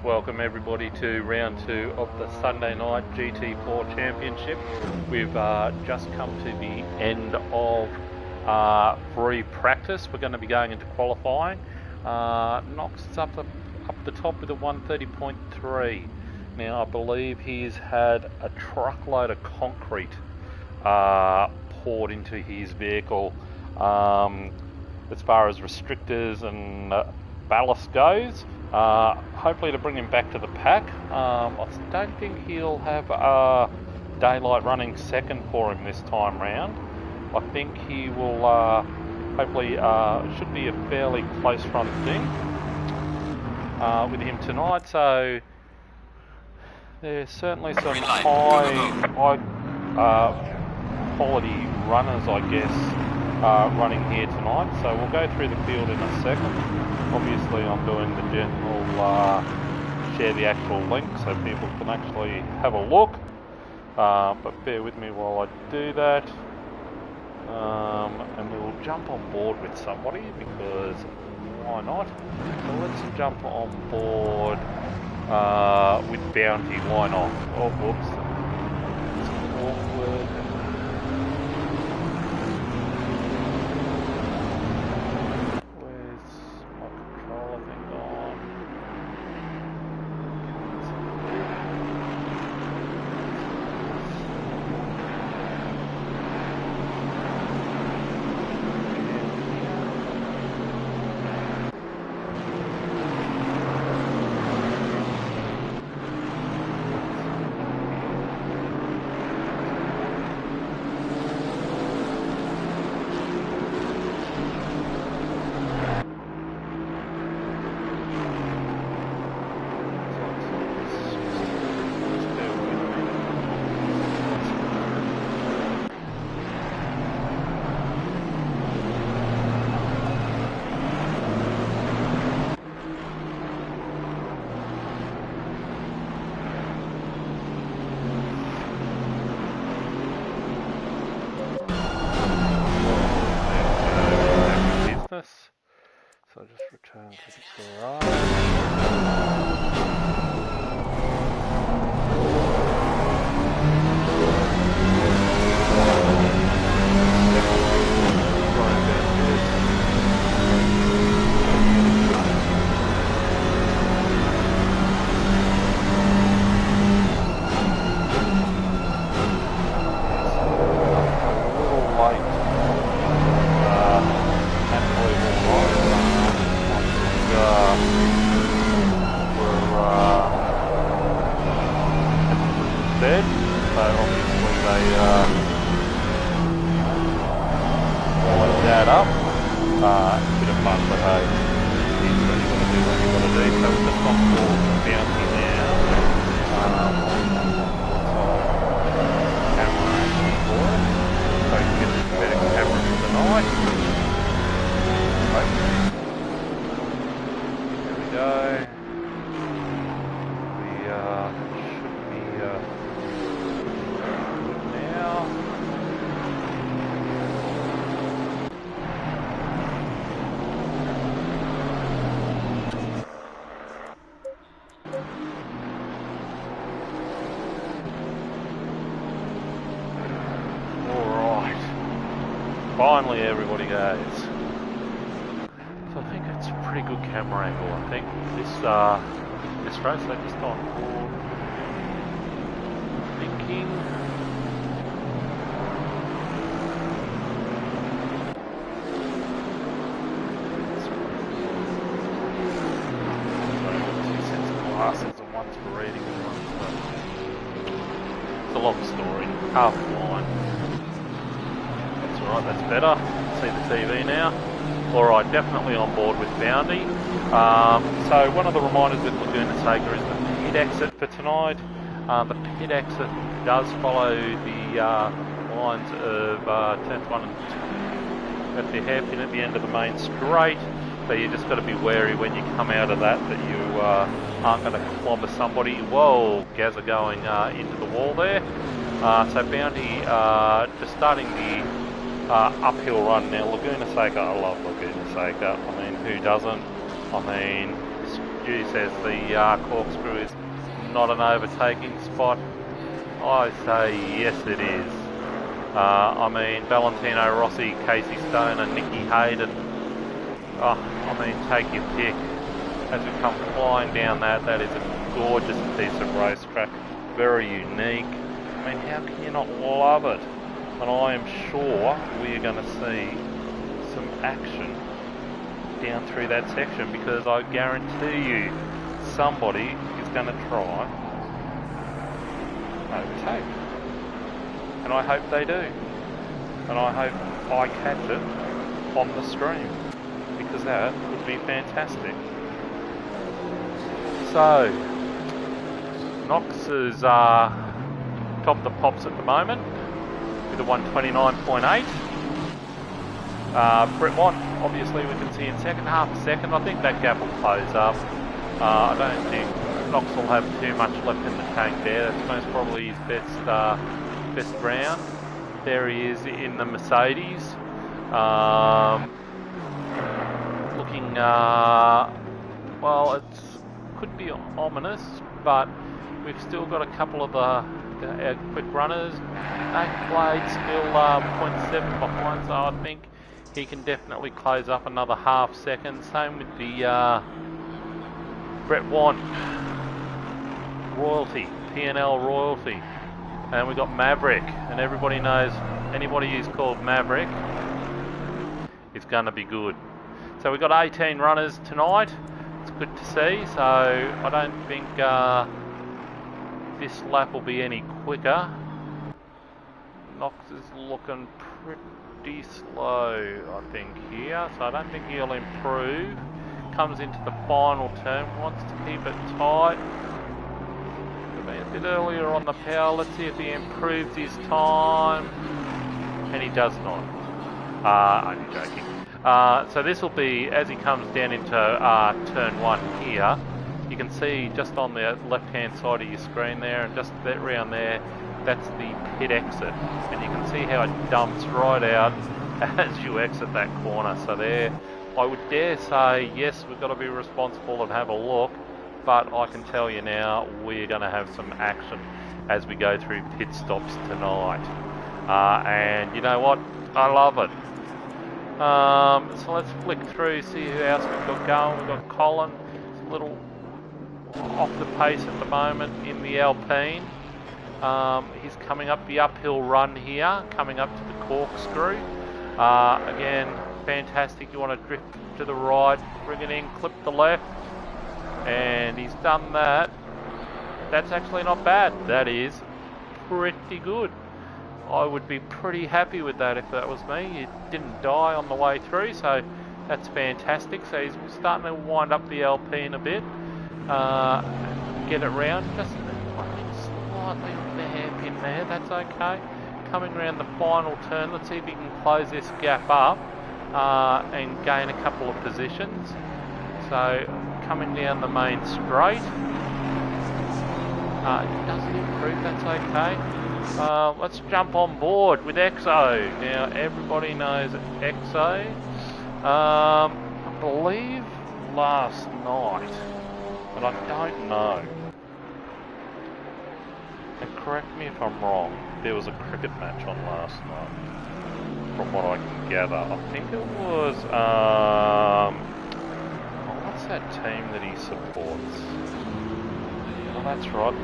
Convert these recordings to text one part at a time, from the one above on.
Welcome everybody to round 2 of the Sunday night GT4 Championship. We've just come to the end of free practice. We're going to be going into qualifying. Knox is up the top with a 130.3. Now I believe he's had a truckload of concrete poured into his vehicle as far as restrictors and ballast goes. Hopefully to bring him back to the pack. I don't think he'll have daylight running second for him this time round. I think he will hopefully should be a fairly close front thing with him tonight. So there's certainly some high quality runners, I guess, running here tonight. So we'll go through the field in a second. Obviously I'm doing the general share the actual link so people can actually have a look, but bear with me while I do that, and we'll jump on board with somebody because why not? So let's jump on board with Bounty, why not? Oh whoops, it's awkward. So just return to the garage. Finally everybody goes. So I think it's a pretty good camera angle. I think this race I just on board thinking two sets of glasses and one's for reading and one's for... It's a long story. Half blind. Alright, that's better. See the TV now. Alright, definitely on board with Bounty. So one of the reminders with Laguna Seca is the pit exit for tonight. The pit exit does follow the lines of turns 1 and 2 at the hairpin at the end of the main straight. So you just got to be wary when you come out of that you aren't going to clobber somebody. Whoa, Gazza going into the wall there. So Bounty just starting the uphill run now. Laguna Seca, I love Laguna Seca. I mean, who doesn't? I mean, Stu says the corkscrew is not an overtaking spot. I say yes it is. I mean, Valentino Rossi, Casey Stone and Nicky Hayden. Oh, I mean, take your pick. As we come flying down that is a gorgeous piece of racetrack. Very unique. I mean, how can you not love it? And I am sure we are going to see some action down through that section, because I guarantee you somebody is going to try overtake. And I hope they do. And I hope I catch it on the stream, because that would be fantastic. So, Knox is top the pops at the moment with a 129.8. Brett Watt, obviously we can see in second, half a second. I think that gap will close up. I don't think Knox will have too much left in the tank there. That's most probably his best round. There he is in the Mercedes. Looking, well, it could be ominous, but we've still got a couple of the quick runners. Nathan Blade still 0.7 behind, so I think he can definitely close up another half second. Same with the Brett Want Royalty, P&L Royalty. And we've got Maverick, and everybody knows anybody who's called Maverick is going to be good. So we've got 18 runners tonight. It's good to see. So I don't think this lap will be any quicker. Knox is looking pretty slow, I think, here. So I don't think he'll improve. Comes into the final turn, wants to keep it tight. A bit earlier on the power. Let's see if he improves his time. And he does not. Only joking. So this will be, as he comes down into turn 1 here, you can see just on the left hand side of your screen there, and just that round there, that's the pit exit. And you can see how it dumps right out as you exit that corner. So there, I would dare say, yes, we've got to be responsible and have a look. But I can tell you now, we're going to have some action as we go through pit stops tonight. And you know what? I love it. So let's flick through, see who else we've got going. We've got Colin. He's a little off the pace at the moment in the Alpine. He's coming up the uphill run here, coming up to the corkscrew. Again, fantastic. You want to drift to the right, bring it in, clip the left. And he's done that. That's actually not bad. That is pretty good. I would be pretty happy with that if that was me. It didn't die on the way through, so that's fantastic. So he's starting to wind up the Alpine a bit. Get it round. Just slightly off the hairpin there. That's okay. Coming around the final turn. Let's see if he can close this gap up and gain a couple of positions. So coming down the main straight. It doesn't improve, that's okay. Let's jump on board with Exo. Now everybody knows Exo. I believe last night, but I don't know. And correct me if I'm wrong, there was a cricket match on last night, from what I can gather. I think it was, what's that team that he supports? Oh, that's right,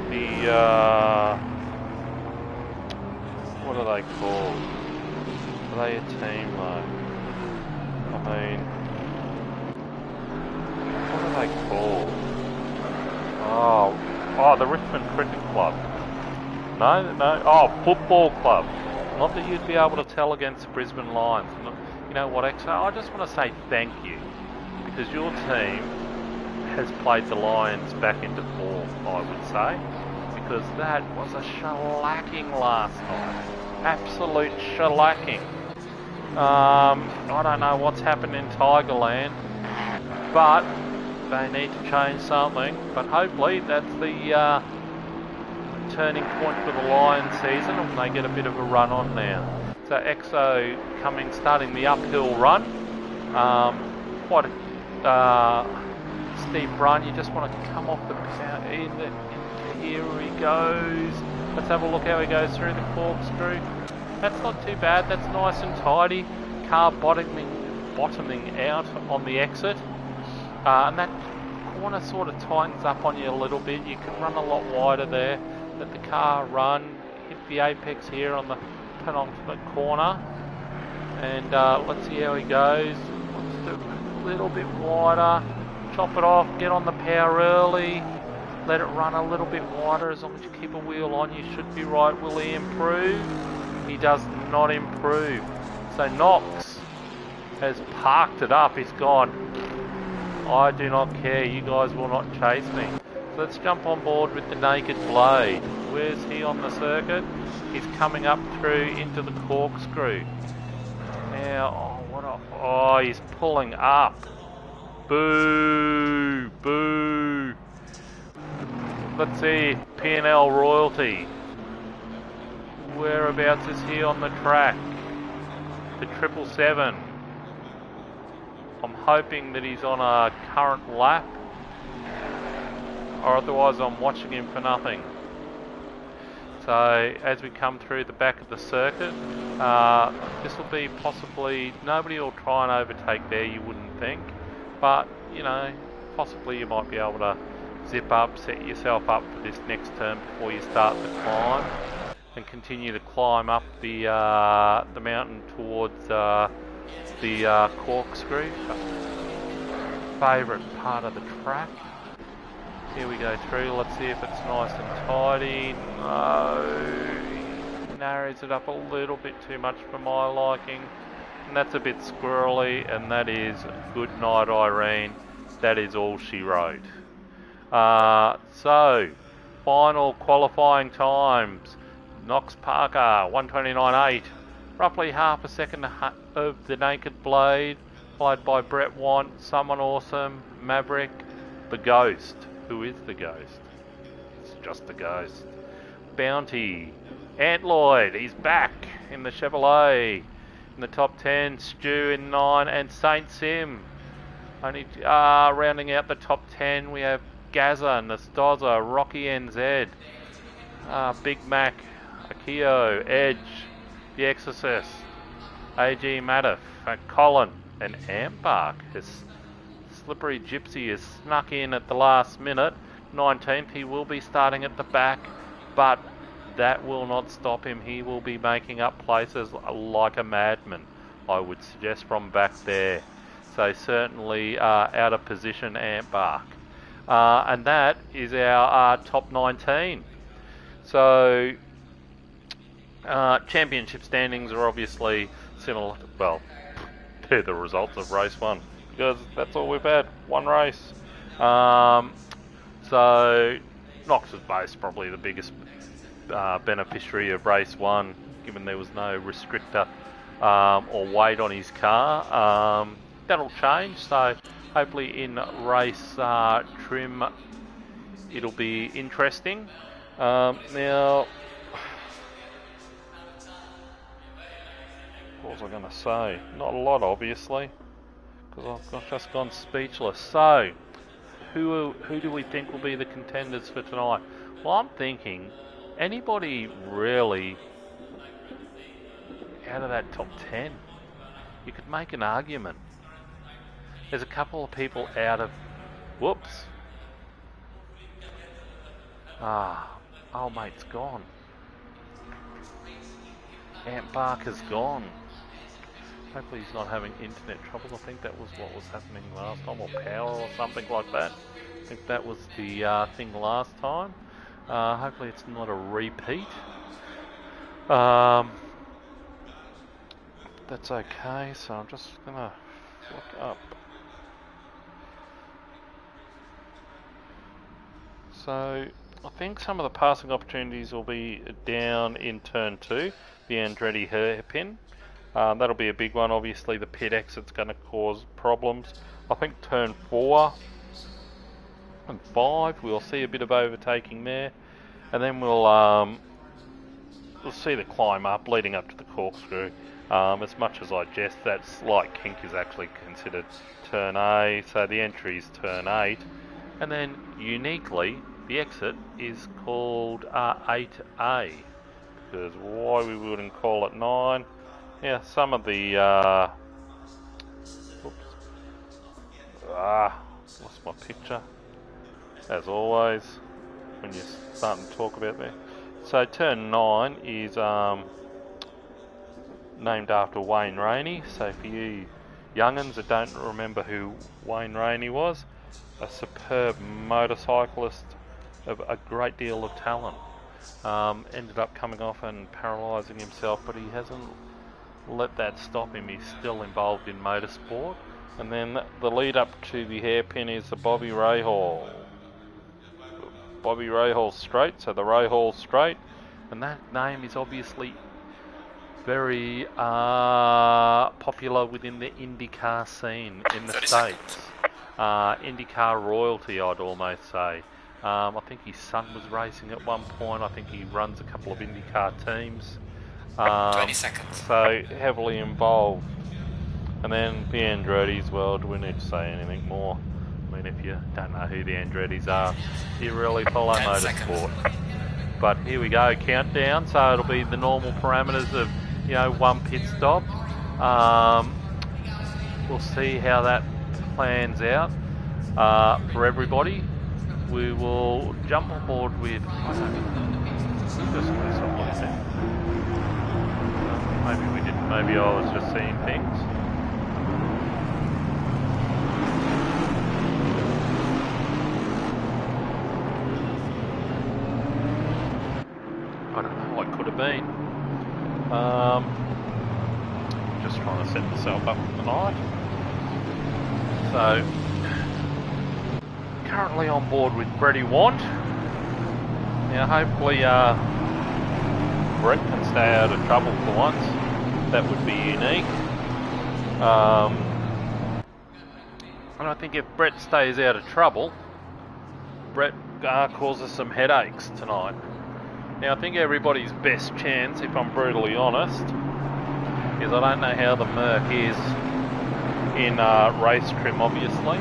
what are they called? Are they a team though? I mean, what are they called? Oh, the Richmond Cricket Club. No, oh, football club. Not that you'd be able to tell against the Brisbane Lions. You know what, Exo? I just want to say thank you, because your team has played the Lions back into form, I would say, because that was a shellacking last night. Absolute shellacking. I don't know what's happened in Tigerland, but they need to change something. But hopefully that's the turning point for the Lions season, and they get a bit of a run on now. So Exo starting the uphill run. Quite a steep run. You just want to come off the here he goes. Let's have a look how he goes through the corkscrew. That's not too bad. That's nice and tidy. Car bottoming out on the exit. And that corner sort of tightens up on you a little bit. You can run a lot wider there. Let the car run. Hit the apex here on the penultimate corner. And let's see how he goes. Let's do a little bit wider. Chop it off. Get on the power early. Let it run a little bit wider. As long as you keep a wheel on, you should be right. Will he improve? He does not improve. So Knox has parked it up. He's gone, I do not care. You guys will not chase me. So let's jump on board with the Naked Blade. Where's he on the circuit? He's coming up through into the corkscrew. Now, oh, he's pulling up. Boo, boo. Let's see, P&L Royalty. Whereabouts is he on the track? The 777. I'm hoping that he's on a current lap, or otherwise I'm watching him for nothing. So as we come through the back of the circuit, this will be possibly, nobody will try and overtake there, you wouldn't think, but you know, possibly you might be able to zip up, set yourself up for this next turn before you start the climb, and continue to climb up the mountain towards the corkscrew. Favourite part of the track. Here we go through. Let's see if it's nice and tidy. No, narrows it up a little bit too much for my liking, and that's a bit squirrely. And that is good night, Irene. That is all she wrote. So, final qualifying times. Knox Parker, 1:29.8, roughly half a second of the Naked Blade, followed by Brett Want, Someone Awesome, Maverick, the Ghost. Who is the Ghost? It's just the Ghost. Bounty, Ant Lloyd, he's back in the Chevrolet. In the top 10, Stu in 9, and Saint Sim. Only rounding out the top 10, we have Gaza, Nastoza, Rocky NZ, Big Mac, Akio, Edge, The Exorcist, AG Madoff, Colin, and Ambark. His Slippery Gypsy is snuck in at the last minute. 19th, he will be starting at the back, but that will not stop him. He will be making up places like a madman, I would suggest, from back there. So certainly out of position, Ambark. And that is our top 19. So championship standings are obviously similar. Well, they're the results of race 1, because that's all we've had, one race. So Knox was most probably the biggest beneficiary of race 1, given there was no restrictor or weight on his car. That'll change, so hopefully in race trim it'll be interesting. Now, what was I going to say? Not a lot, obviously, because I've just gone speechless. So, who do we think will be the contenders for tonight? Well, I'm thinking anybody really out of that top 10. You could make an argument. There's a couple of people out of... Whoops. Oh mate's gone. Ant Barker's gone. Hopefully he's not having internet troubles. I think that was what was happening last time, or power or something like that. I think that was the thing last time. Hopefully it's not a repeat. That's okay, so I'm just gonna look up. So I think some of the passing opportunities will be down in turn 2, the Andretti hairpin. That'll be a big one. Obviously the pit exit's going to cause problems. I think turn 4 and 5 we'll see a bit of overtaking there, and then we'll see the climb up leading up to the corkscrew. As much as I jest, that slight kink is actually considered turn A, so the entry is turn 8, and then uniquely the exit is called 8A, because why we wouldn't call it 9? Yeah, some of the lost my picture, as always, when you're starting to talk about there. So turn 9 is named after Wayne Rainey. So for you young'uns that don't remember who Wayne Rainey was, a superb motorcyclist of a great deal of talent. Ended up coming off and paralysing himself, but he hasn't let that stop him. He's still involved in motorsport. And then the lead up to the hairpin is the Bobby Rahal Straight, so the Rahal Straight, and that name is obviously very popular within the IndyCar scene in the States. IndyCar royalty, I'd almost say. I think his son was racing at one point. I think he runs a couple of IndyCar teams. 20 seconds. So heavily involved. And then the Andretti's, well, do we need to say anything more? I mean, if you don't know who the Andretti's are, you really follow motorsport. But here we go, countdown. So it'll be the normal parameters of, you know, one pit stop. We'll see how that plans out for everybody. We will jump on board with. Maybe we didn't. Maybe I was just seeing things. I don't know, what could have been. Just trying to set myself up for the night. So, currently on board with Bretty Want. Now hopefully Brett can stay out of trouble for once. That would be unique. And I think if Brett stays out of trouble, Brett causes some headaches tonight. Now I think everybody's best chance, if I'm brutally honest, is I don't know how the Merc is in race trim, obviously.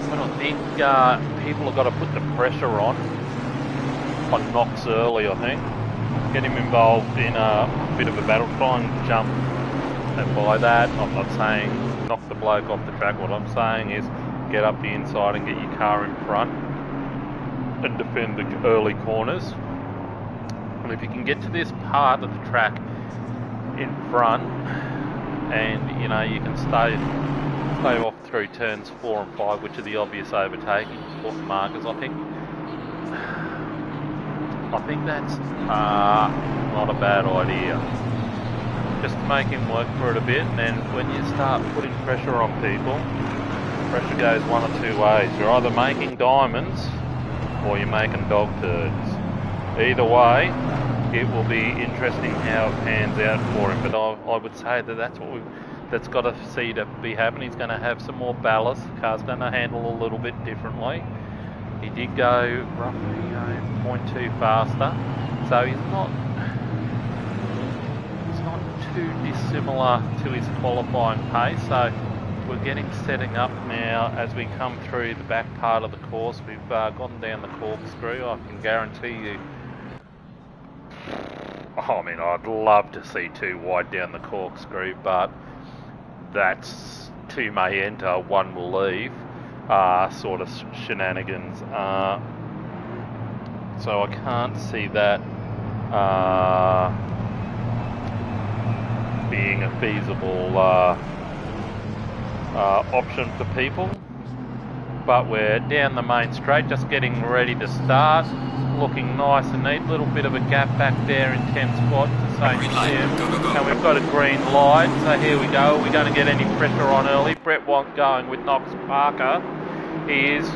But I think people have got to put the pressure on Knox early, I think. Get him involved in a bit of a battle, try and jump. And by that, I'm not saying knock the bloke off the track. What I'm saying is get up the inside and get your car in front and defend the early corners. And if you can get to this part of the track in front, and you know you can stay off through turns 4 and 5, which are the obvious overtaking markers. I think that's not a bad idea. Just to make him work for it a bit, and then when you start putting pressure on people, pressure goes one or two ways. You're either making diamonds or you're making dog turds. Either way, it will be interesting how it pans out for him. But I would say that's got to see to be happening. He's going to have some more ballast. The car's going to handle a little bit differently. He did go roughly 0.2 faster, so he's not too dissimilar to his qualifying pace. So we're getting setting up now as we come through the back part of the course. We've gone down the corkscrew. I can guarantee you. I mean, I'd love to see 2 wide down the corkscrew, but that's 2 may enter, 1 will leave. Sort of shenanigans. So I can't see that being a feasible option for people. But we're down the main straight, just getting ready to start. Looking nice and neat. Little bit of a gap back there in 10th spot to St. Jim. And we've got a green light. So here we go. Are we going to get any pressure on early? Brett Want going with Knox Parker. He is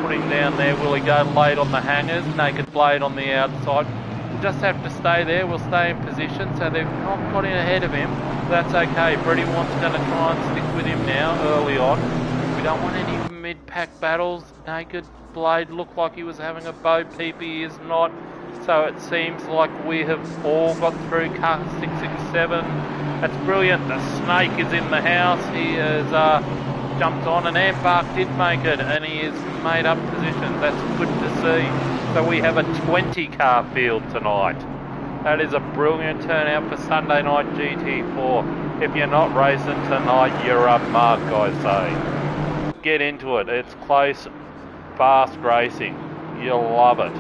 putting down there. Will he go late on the hangers? Naked Blade on the outside. We'll just have to stay there. We'll stay in position. So they've not got in ahead of him. That's okay. Bretty Want's going to try and stick with him now early on. We don't want any mid-pack battles. Naked Blade looked like he was having a bow peep. He is not. So it seems like we have all got through car 667. That's brilliant. The snake is in the house. He has jumped on, and Ambark did make it, and he has made up positions. That's good to see. So we have a 20 car field tonight. That is a brilliant turnout for Sunday night GT4. If you're not racing tonight, you're a mug, I say. Get into it. It's close, fast racing. You'll love it.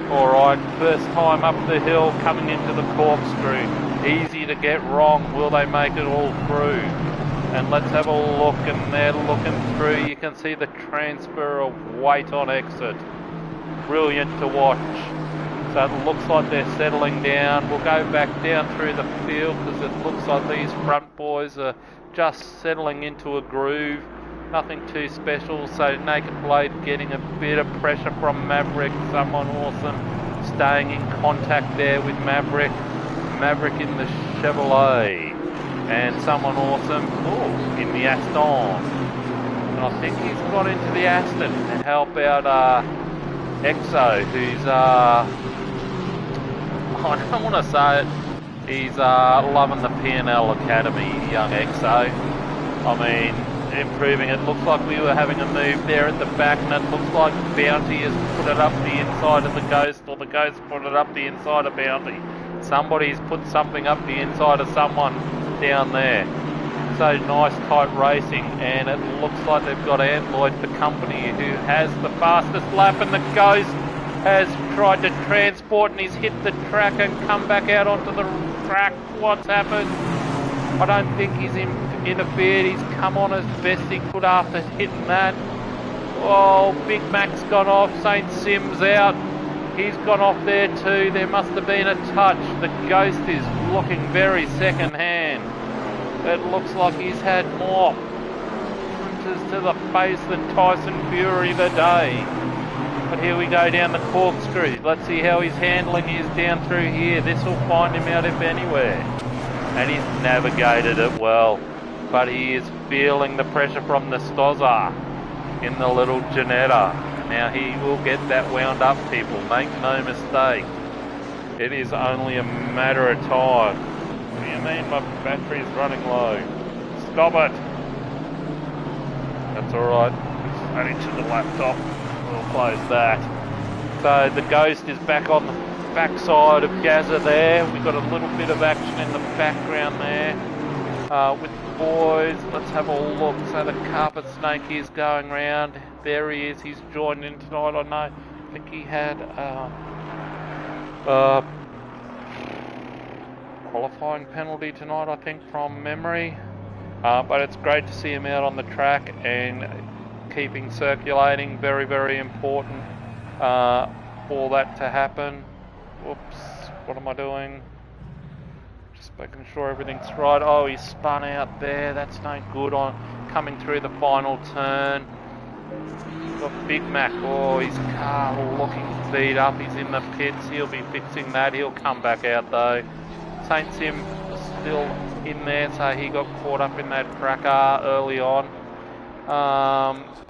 Alright, first time up the hill, coming into the corkscrew. Easy to get wrong. Will they make it all through? And let's have a look, and they're looking through. You can see the transfer of weight on exit. Brilliant to watch. So it looks like they're settling down. We'll go back down through the field because it looks like these front boys are just settling into a groove. Nothing too special. So Naked Blade getting a bit of pressure from Maverick. Someone awesome staying in contact there with Maverick. Maverick in the Chevrolet. And someone awesome in the Aston. And I think he's got into the Aston to help out Exo, who's I don't want to say it, he's loving the P&L Academy, young Exo. I mean, improving. It looks like we were having a move there at the back, and it looks like Bounty has put it up the inside of the Ghost, or the Ghost put it up the inside of Bounty. Somebody's put something up the inside of someone down there. So nice tight racing, and it looks like they've got Antloyd for company, who has the fastest lap, and the Ghost has tried to transport, and he's hit the track and come back out onto the track. What's happened? I don't think he's interfered. He's come on as best he could after hitting that. Oh, Big Mac's gone off. St. Sim's out. He's gone off there too. There must have been a touch. The Ghost is looking very second hand. It looks like he's had more punches to the face than Tyson Fury today. But here we go down the corkscrew. Let's see how he's handling his down through here. This will find him out if anywhere. And he's navigated it well. But he is feeling the pressure from the Stozza in the little Janetta. Now he will get that wound up, people. Make no mistake. It is only a matter of time. What do you mean my battery's running low? Stop it! That's alright. It's only to the laptop. We'll close that. So the Ghost is back on the backside of Gaza there. We've got a little bit of action in the background there with the boys. Let's have a look. So the Carpet Snake is going round. There he is. He's joined in tonight. I know. I think he had qualifying penalty tonight, I think, from memory. But it's great to see him out on the track and keeping circulating. Very, very important for that to happen. Whoops, what am I doing? Just making sure everything's right. Oh, he spun out there. That's no good on coming through the final turn. Got Big Mac. Oh, his car looking beat up. He's in the pits. He'll be fixing that. He'll come back out though. St. Sim still in there, so he got caught up in that cracker early on.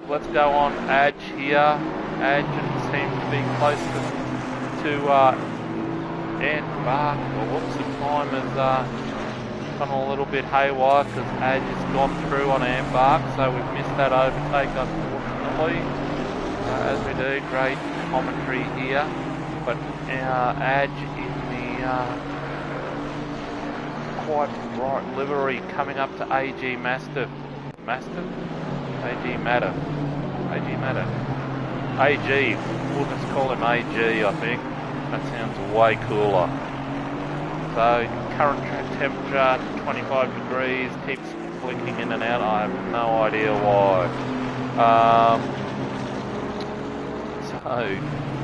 Let's go on Adge here. Adge seems to be close to Antbark. Oh, whoops, the time has gone a little bit haywire because Adge has gone through on Antbark, so we've missed that overtake unfortunately. As we do, great commentary here. But Adge in the quite bright livery coming up to AG Mastiff. Mastiff? AG Matter. AG Matter. AG. We'll just call him AG, I think. That sounds way cooler. So, current track temperature, 25 degrees, keeps blinking in and out. I have no idea why. So,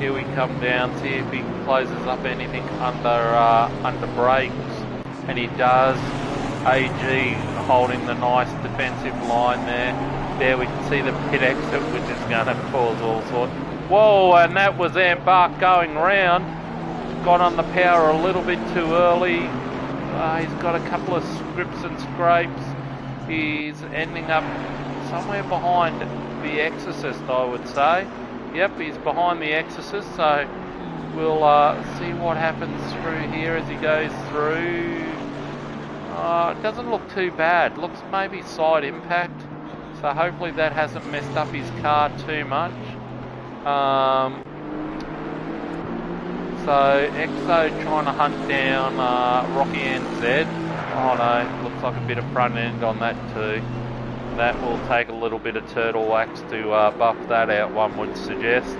here we come down, see if he closes up anything under brakes. And he does. AG holding the nice defensive line there. There we can see the pit exit, which is going to cause all sorts. Whoa, and that was Antbark going round. Got on the power a little bit too early. He's got a couple of scripts and scrapes. He's ending up somewhere behind the Exorcist, I would say. Yep, he's behind the Exorcist, so we'll see what happens through here as he goes through. It doesn't look too bad. Looks maybe side impact. So hopefully that hasn't messed up his car too much. So Exo trying to hunt down Rocky NZ. Oh no, looks like a bit of front end on that too. That will take a little bit of turtle wax to buff that out, one would suggest.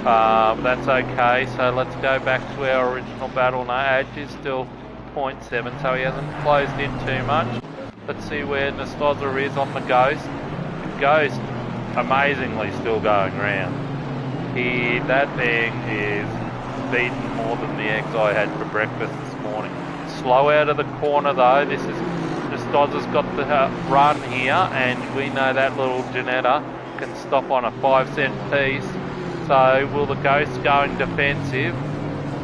That's okay, so let's go back to our original battle. No, Edge is still 0.7, so he hasn't closed in too much. Let's see where Nastoza is on the Ghost. The Ghost, amazingly, still going round. That thing is beaten more than the eggs I had for breakfast this morning. Slow out of the corner though. This is Nastoza's got the run here, and we know that little Janetta can stop on a 5-cent piece. So will the Ghost going defensive?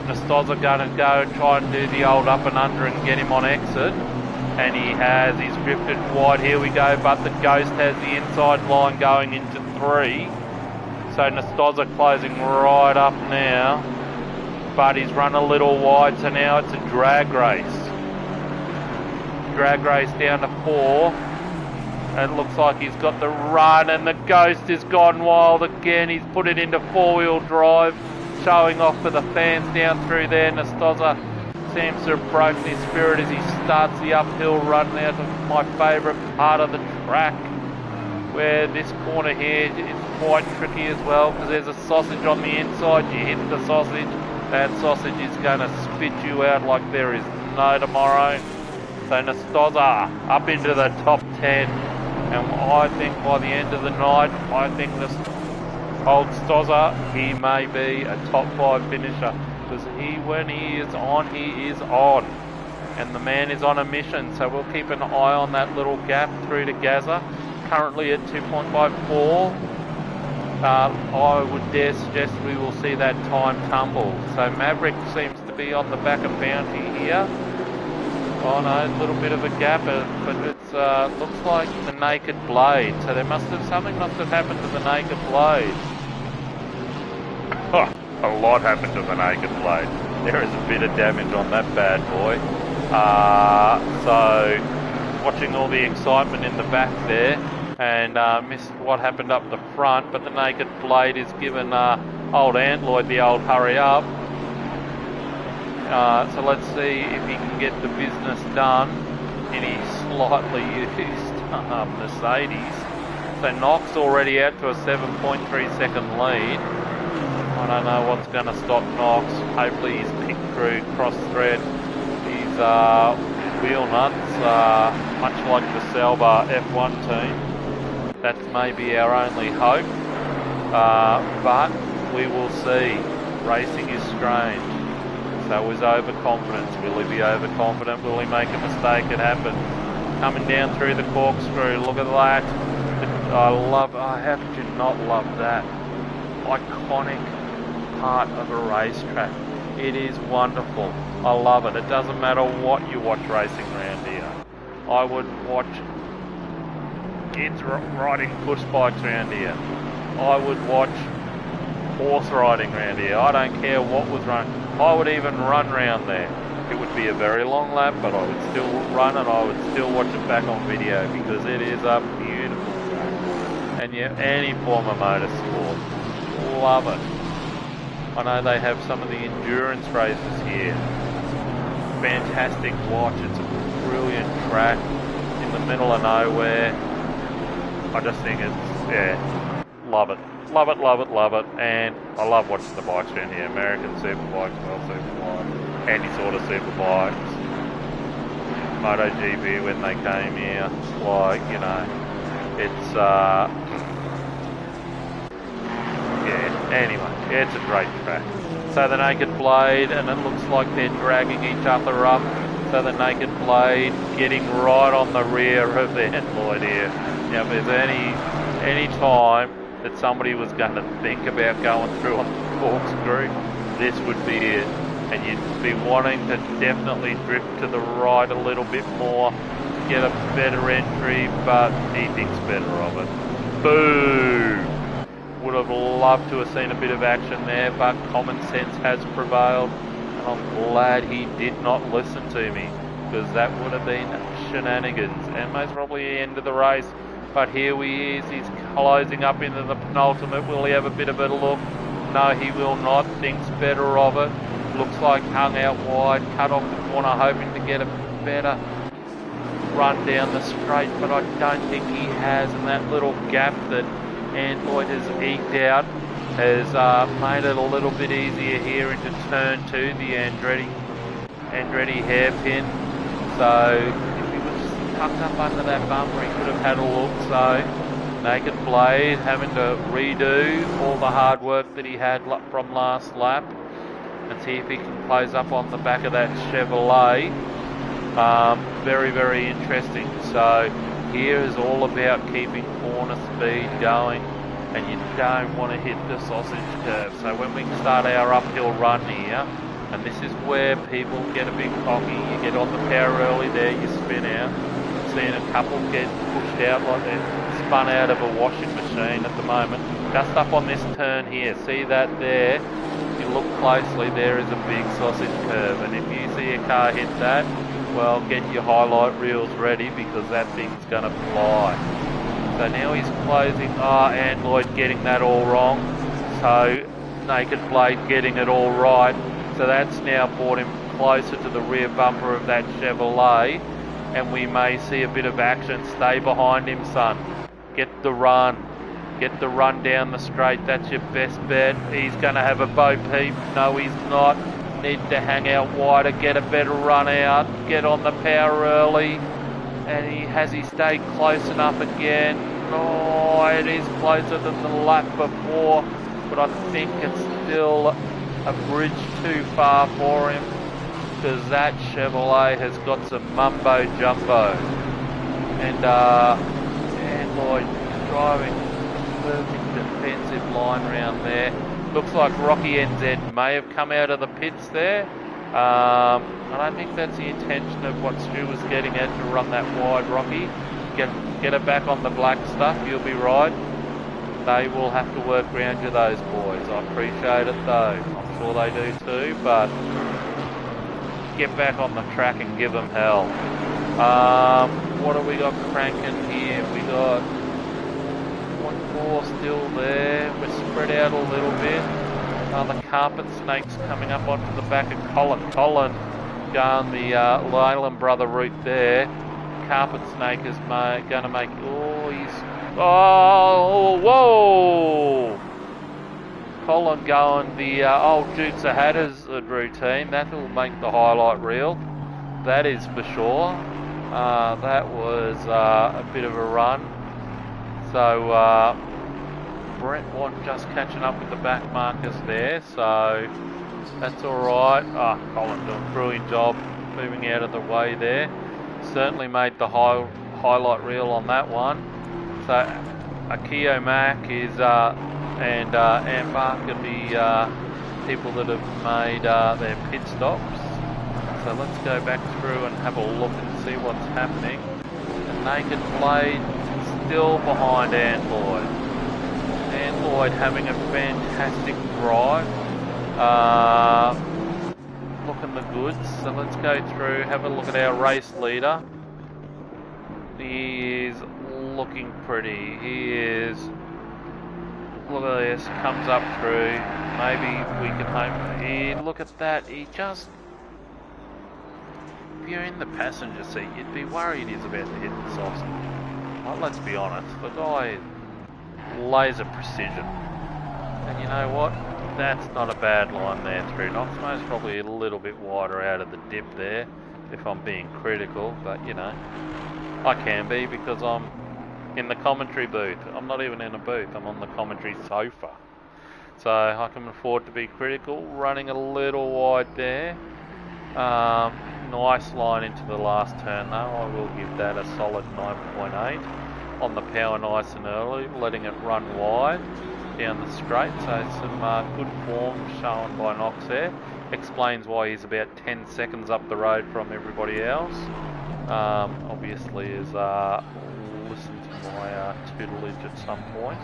Nastoza going to go and try and do the old up and under and get him on exit. And he has, he's drifted wide, here we go, but the Ghost has the inside line going into 3. So Nastoza closing right up now, but he's run a little wide, so now it's a drag race. Drag race down to 4. And it looks like he's got the run, and the Ghost has gone wild again. He's put it into 4-wheel drive, showing off for the fans down through there. Nastoza seems to have broken his spirit as he starts the uphill run now to my favourite part of the track, where this corner here is quite tricky as well, because there's a sausage on the inside. You hit the sausage, that sausage is going to spit you out like there is no tomorrow. So Nastoza up into the top 10, and I think by the end of the night, I think this old Stoza, he may be a top 5 finisher, because when he is on, he is on, and the man is on a mission. So we'll keep an eye on that little gap through to Gaza, currently at 2.54. I would dare suggest we will see that time tumble. So Maverick seems to be on the back of Bounty here. Oh no, a little bit of a gap, but it looks like the Naked Blade. So there something must have happened to the Naked Blade. A lot happened to the Naked Blade. There is a bit of damage on that bad boy. So watching all the excitement in the back there, and missed what happened up the front, but the Naked Blade is given old Andloid the old hurry up. So let's see if he can get the business done in his slightly used Mercedes. So Knox already out to a 7.3 second lead. I don't know what's going to stop Knox. Hopefully he's picked through cross thread. His wheel nuts, much like the Sauber F1 team. That's maybe our only hope. But we will see. Racing is strange. So is overconfidence. Will he be overconfident? Will he make a mistake? It happens. Coming down through the corkscrew. Look at that. How could you not love that? Iconic part of a racetrack. It is wonderful. I love it. It doesn't matter what you watch racing around here. I would watch kids riding push bikes around here. I would watch horse riding around here. I don't care what was running. I would even run round there. It would be a very long lap, but I would still run and I would still watch it back on video, because it is a beautiful track. And yeah, any form of motorsport, love it. I know they have some of the endurance races here. Fantastic watch. It's a brilliant track in the middle of nowhere. I just think it's, love it. Love it, love it, love it. And I love watching the bikes around here. American superbikes, well, superbikes, any sort of superbikes. MotoGP when they came here, like, you know, it's, anyway, it's a great track. So the Naked Blade, and it looks like they're dragging each other up. So the Naked Blade getting right on the rear of the Andloid here. Now, if there's any time that somebody was going to think about going through on the corkscrew, this would be it. And you'd be wanting to definitely drift to the right a little bit more, get a better entry, but he thinks better of it. Boom! Would have loved to have seen a bit of action there, but common sense has prevailed. And I'm glad he did not listen to me, because that would have been shenanigans and most probably the end of the race. But here he is, he's closing up into the penultimate. Will he have a bit of a look? No, he will not. Thinks better of it. Looks like hung out wide, cut off the corner, hoping to get a better run down the straight, but I don't think he has. And that little gap that Android has eked out has made it a little bit easier here into turn 2, the Andretti hairpin. So if he was tucked up under that bumper, he could have had a look. So Naked Blade having to redo all the hard work that he had from last lap and see if he can close up on the back of that Chevrolet. Very, very interesting. So here is all about keeping corner speed going, and you don't want to hit the sausage curve. So when we start our uphill run here, and this is where people get a bit cocky, you get on the power early there, you spin out. I'm seeing a couple get pushed out like they're spun out of a washing machine at the moment. Just up on this turn here, see that there? If you look closely, there is a big sausage curve, and if you see a car hit that, well, get your highlight reels ready, because that thing's going to fly. So now he's closing. And Lloyd getting that all wrong. So Naked Blade getting it all right. So that's now brought him closer to the rear bumper of that Chevrolet, and we may see a bit of action. Stay behind him, son. Get the run. Get the run down the straight. That's your best bet. He's going to have a Bo Peep. No, he's not. Need to hang out wider, get a better run out, get on the power early. And has he stayed close enough again? Oh, it is closer than the lap before, but I think it's still a bridge too far for him, because that Chevrolet has got some mumbo jumbo. And Lloyd driving perfect defensive line round there. Looks like Rocky NZ may have come out of the pits there. I don't think that's the intention of what Stu was getting at, to run that wide, Rocky. Get it back on the black stuff, you'll be right. They will have to work around you, those boys. I appreciate it though. I'm sure they do too, but get back on the track and give them hell. What have we got cranking here? We got one more still there. We're spread out a little bit. The carpet snake's coming up onto the back of Colin. Colin going the Leyland brother route there. Carpet snake is going to make... Oh, he's... Oh, whoa! Colin going the old Dukes of Hatters routine. That'll make the highlight reel. That is for sure. That was a bit of a run. So Brent Watt just catching up with the back markers there, so that's alright. Colin doing a brilliant job moving out of the way there. Certainly made the highlight reel on that one. So Akio Mac is and Ambark are the people that have made their pit stops. So let's go back through and have a look and see what's happening. The Naked Blade still behind Android. Android having a fantastic drive. Looking the goods. So let's go through, have a look at our race leader. He is looking pretty. He is... Look at this, comes up through. Maybe we can hope... Look at that, he just... If you're in the passenger seat, you'd be worried he's about to hit the sausage. Well, let's be honest, the guy laser precision. And you know what? That's not a bad line there through. Knoxmo's probably a little bit wider out of the dip there, if I'm being critical, but you know, I can be because I'm in the commentary booth. I'm not even in a booth, I'm on the commentary sofa. So I can afford to be critical. Running a little wide there. Nice line into the last turn though. I will give that a solid 9.8. On the power nice and early, letting it run wide down the straight. So some good form shown by Knox there. Explains why he's about 10 seconds up the road from everybody else. Obviously has listened to my tutelage at some point.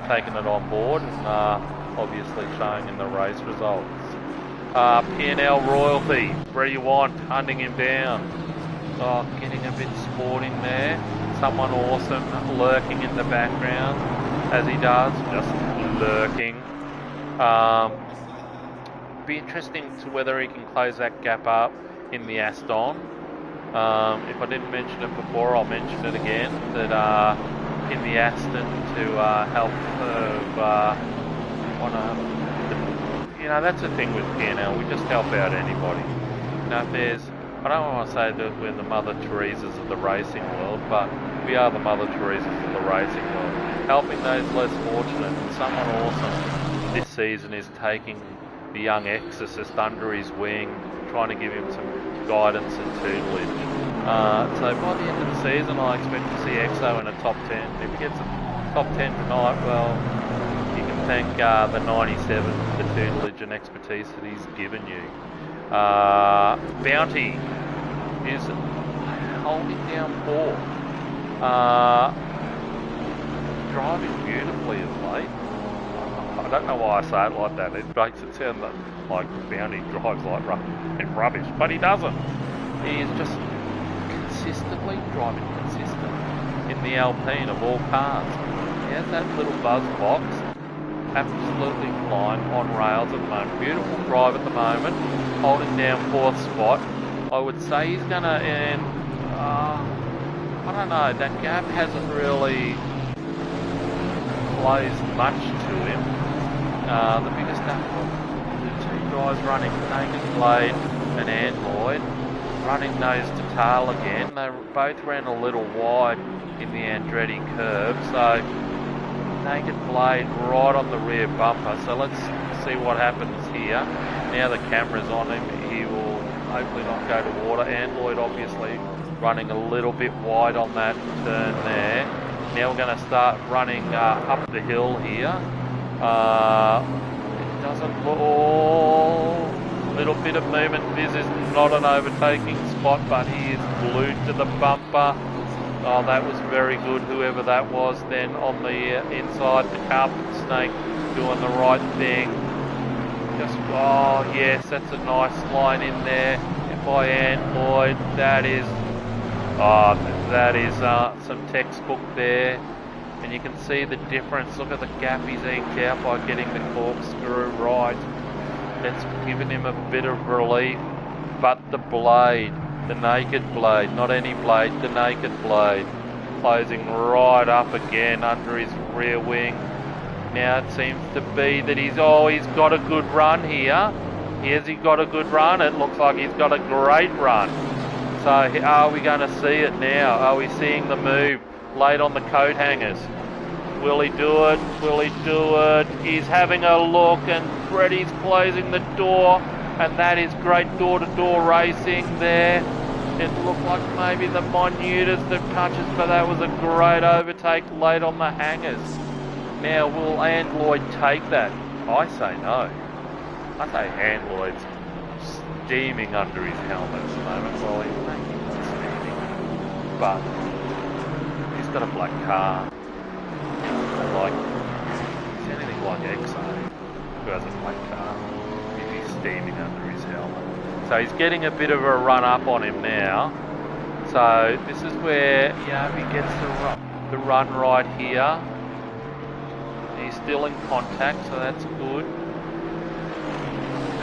taking it on board and obviously showing in the race results. P&L Royalty, Where You Want, hunting him down. Oh, getting a bit sporting there. Someone awesome lurking in the background as he does, just lurking. Be interesting to whether he can close that gap up in the Aston. If I didn't mention it before, I'll mention it again, that in the Aston to help that's the thing with P&L, we just help out anybody. If there's, I don't want to say that we're the Mother Teresas of the racing world, but we are the Mother Teresas of the racing world. Helping those less fortunate, and someone awesome this season is taking the young exorcist under his wing, trying to give him some guidance and tutelage. So by the end of the season, I expect to see EXO in a top 10. If he gets a top 10 tonight, well, you can thank the 97 for the tutelage and expertise that he's given you. Bounty is holding down 4. Driving beautifully of late. I don't know why I say it like that. It makes it sound like Bounty drives like rubbish, but he doesn't. He is just consistently driving consistent in the Alpine of all cars. He has that little buzz box, absolutely flying on rails at the moment. Beautiful drive at the moment, holding down 4th spot. I would say he's going to end, I don't know, that gap hasn't really closed much to him. The biggest gap, the 2 guys running Naked Blade and Android, running nose to tail again. They both ran a little wide in the Andretti curve, so Naked Blade right on the rear bumper. So let's see what happens here. Now the camera's on him, he will hopefully not go to water. Android obviously running a little bit wide on that turn there. Now we're going to start running up the hill here. It doesn't look... Little bit of movement. This is not an overtaking spot, but he is glued to the bumper. Oh, that was very good, whoever that was then on the inside, the carpet snake doing the right thing. Just, oh yes, that's a nice line in there by Android. That is some textbook there. And you can see the difference. Look at the gap he's eked out by getting the corkscrew right. That's given him a bit of relief, but the blade, the Naked Blade, not any blade, the Naked Blade, closing right up again under his rear wing. Now it seems to be that he's got a good run here. Has he got a good run? It looks like he's got a great run. So are we going to see it now? Are we seeing the move late on the coat hangers? Will he do it? Will he do it? He's having a look, and Freddie's closing the door, and that is great door-to-door racing there. It looked like maybe the minutest of touches, but that was a great overtake late on the hangers. Now, will Android take that? I say no. I say Android's steaming under his helmet at the moment. Well, he's not steaming, but he's got a black car. Like, is anything like EXO, who has a black car, if he's steaming under his helmet. So he's getting a bit of a run up on him now. So this is where, he gets the run right here. He's still in contact, so that's good.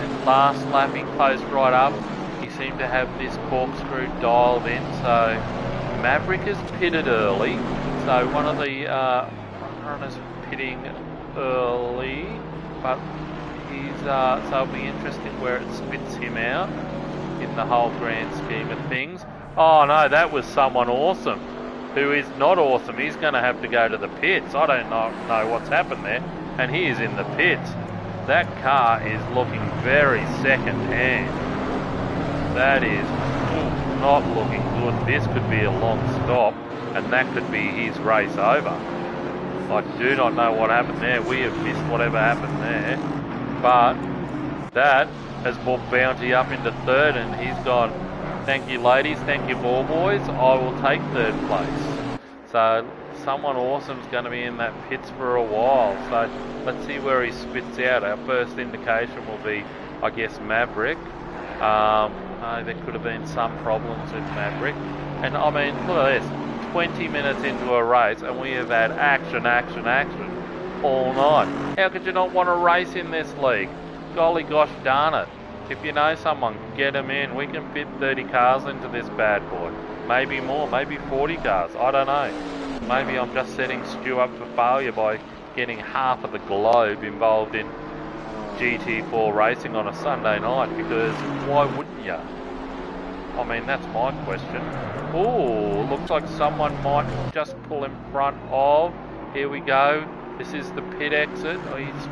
And last lap he closed right up. He seemed to have this corkscrew dialed in, so Maverick is pitted early. So one of the runners pitting early, but he's so it'll be interesting where it spits him out in the whole grand scheme of things. Oh no, that was someone awesome who is not awesome. He's going to have to go to the pits. I don't know what's happened there, and he is in the pits. That car is looking very second hand. That is not looking good. This could be a long stop, and that could be his race over. I do not know what happened there. We have missed whatever happened there. But that has brought Bounty up into 3rd, and he's gone, thank you ladies, thank you ball boys, I will take 3rd place. So someone awesome's going to be in that pits for a while. So let's see where he spits out. Our first indication will be, I guess, Maverick. There could have been some problems with Maverick. And I mean, look at this, 20 minutes into a race and we have had action all night. How could you not want to race in this league? Golly gosh darn it. If you know someone, get them in. We can fit 30 cars into this bad boy. Maybe more, maybe 40 cars, I don't know. Maybe I'm just setting Stu up for failure by getting half of the globe involved in GT4 racing on a Sunday night, because why wouldn't you? I mean, that's my question. Ooh, looks like someone might just pull in front of. Here we go. This is the pit exit. Oh, he's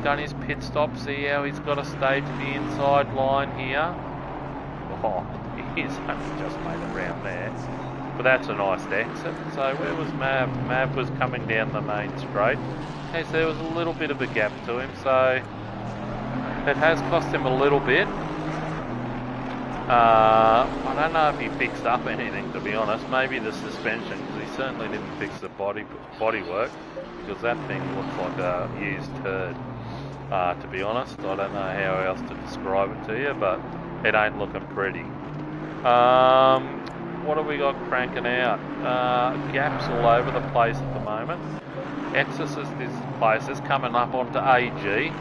done his pit stop. See how he's got to stay to the inside line here. Oh, he's only just made it round there. But that's a nice exit. So where was Mav? Mav was coming down the main straight. Okay, so there was a little bit of a gap to him. So it has cost him a little bit. I don't know if he fixed up anything, to be honest. Maybe the suspension, because he certainly didn't fix the body work, because that thing looks like a used turd. To be honest, I don't know how else to describe it to you, but it ain't looking pretty. What have we got cranking out? Gaps all over the place at the moment. Exorcist is places coming up onto AG.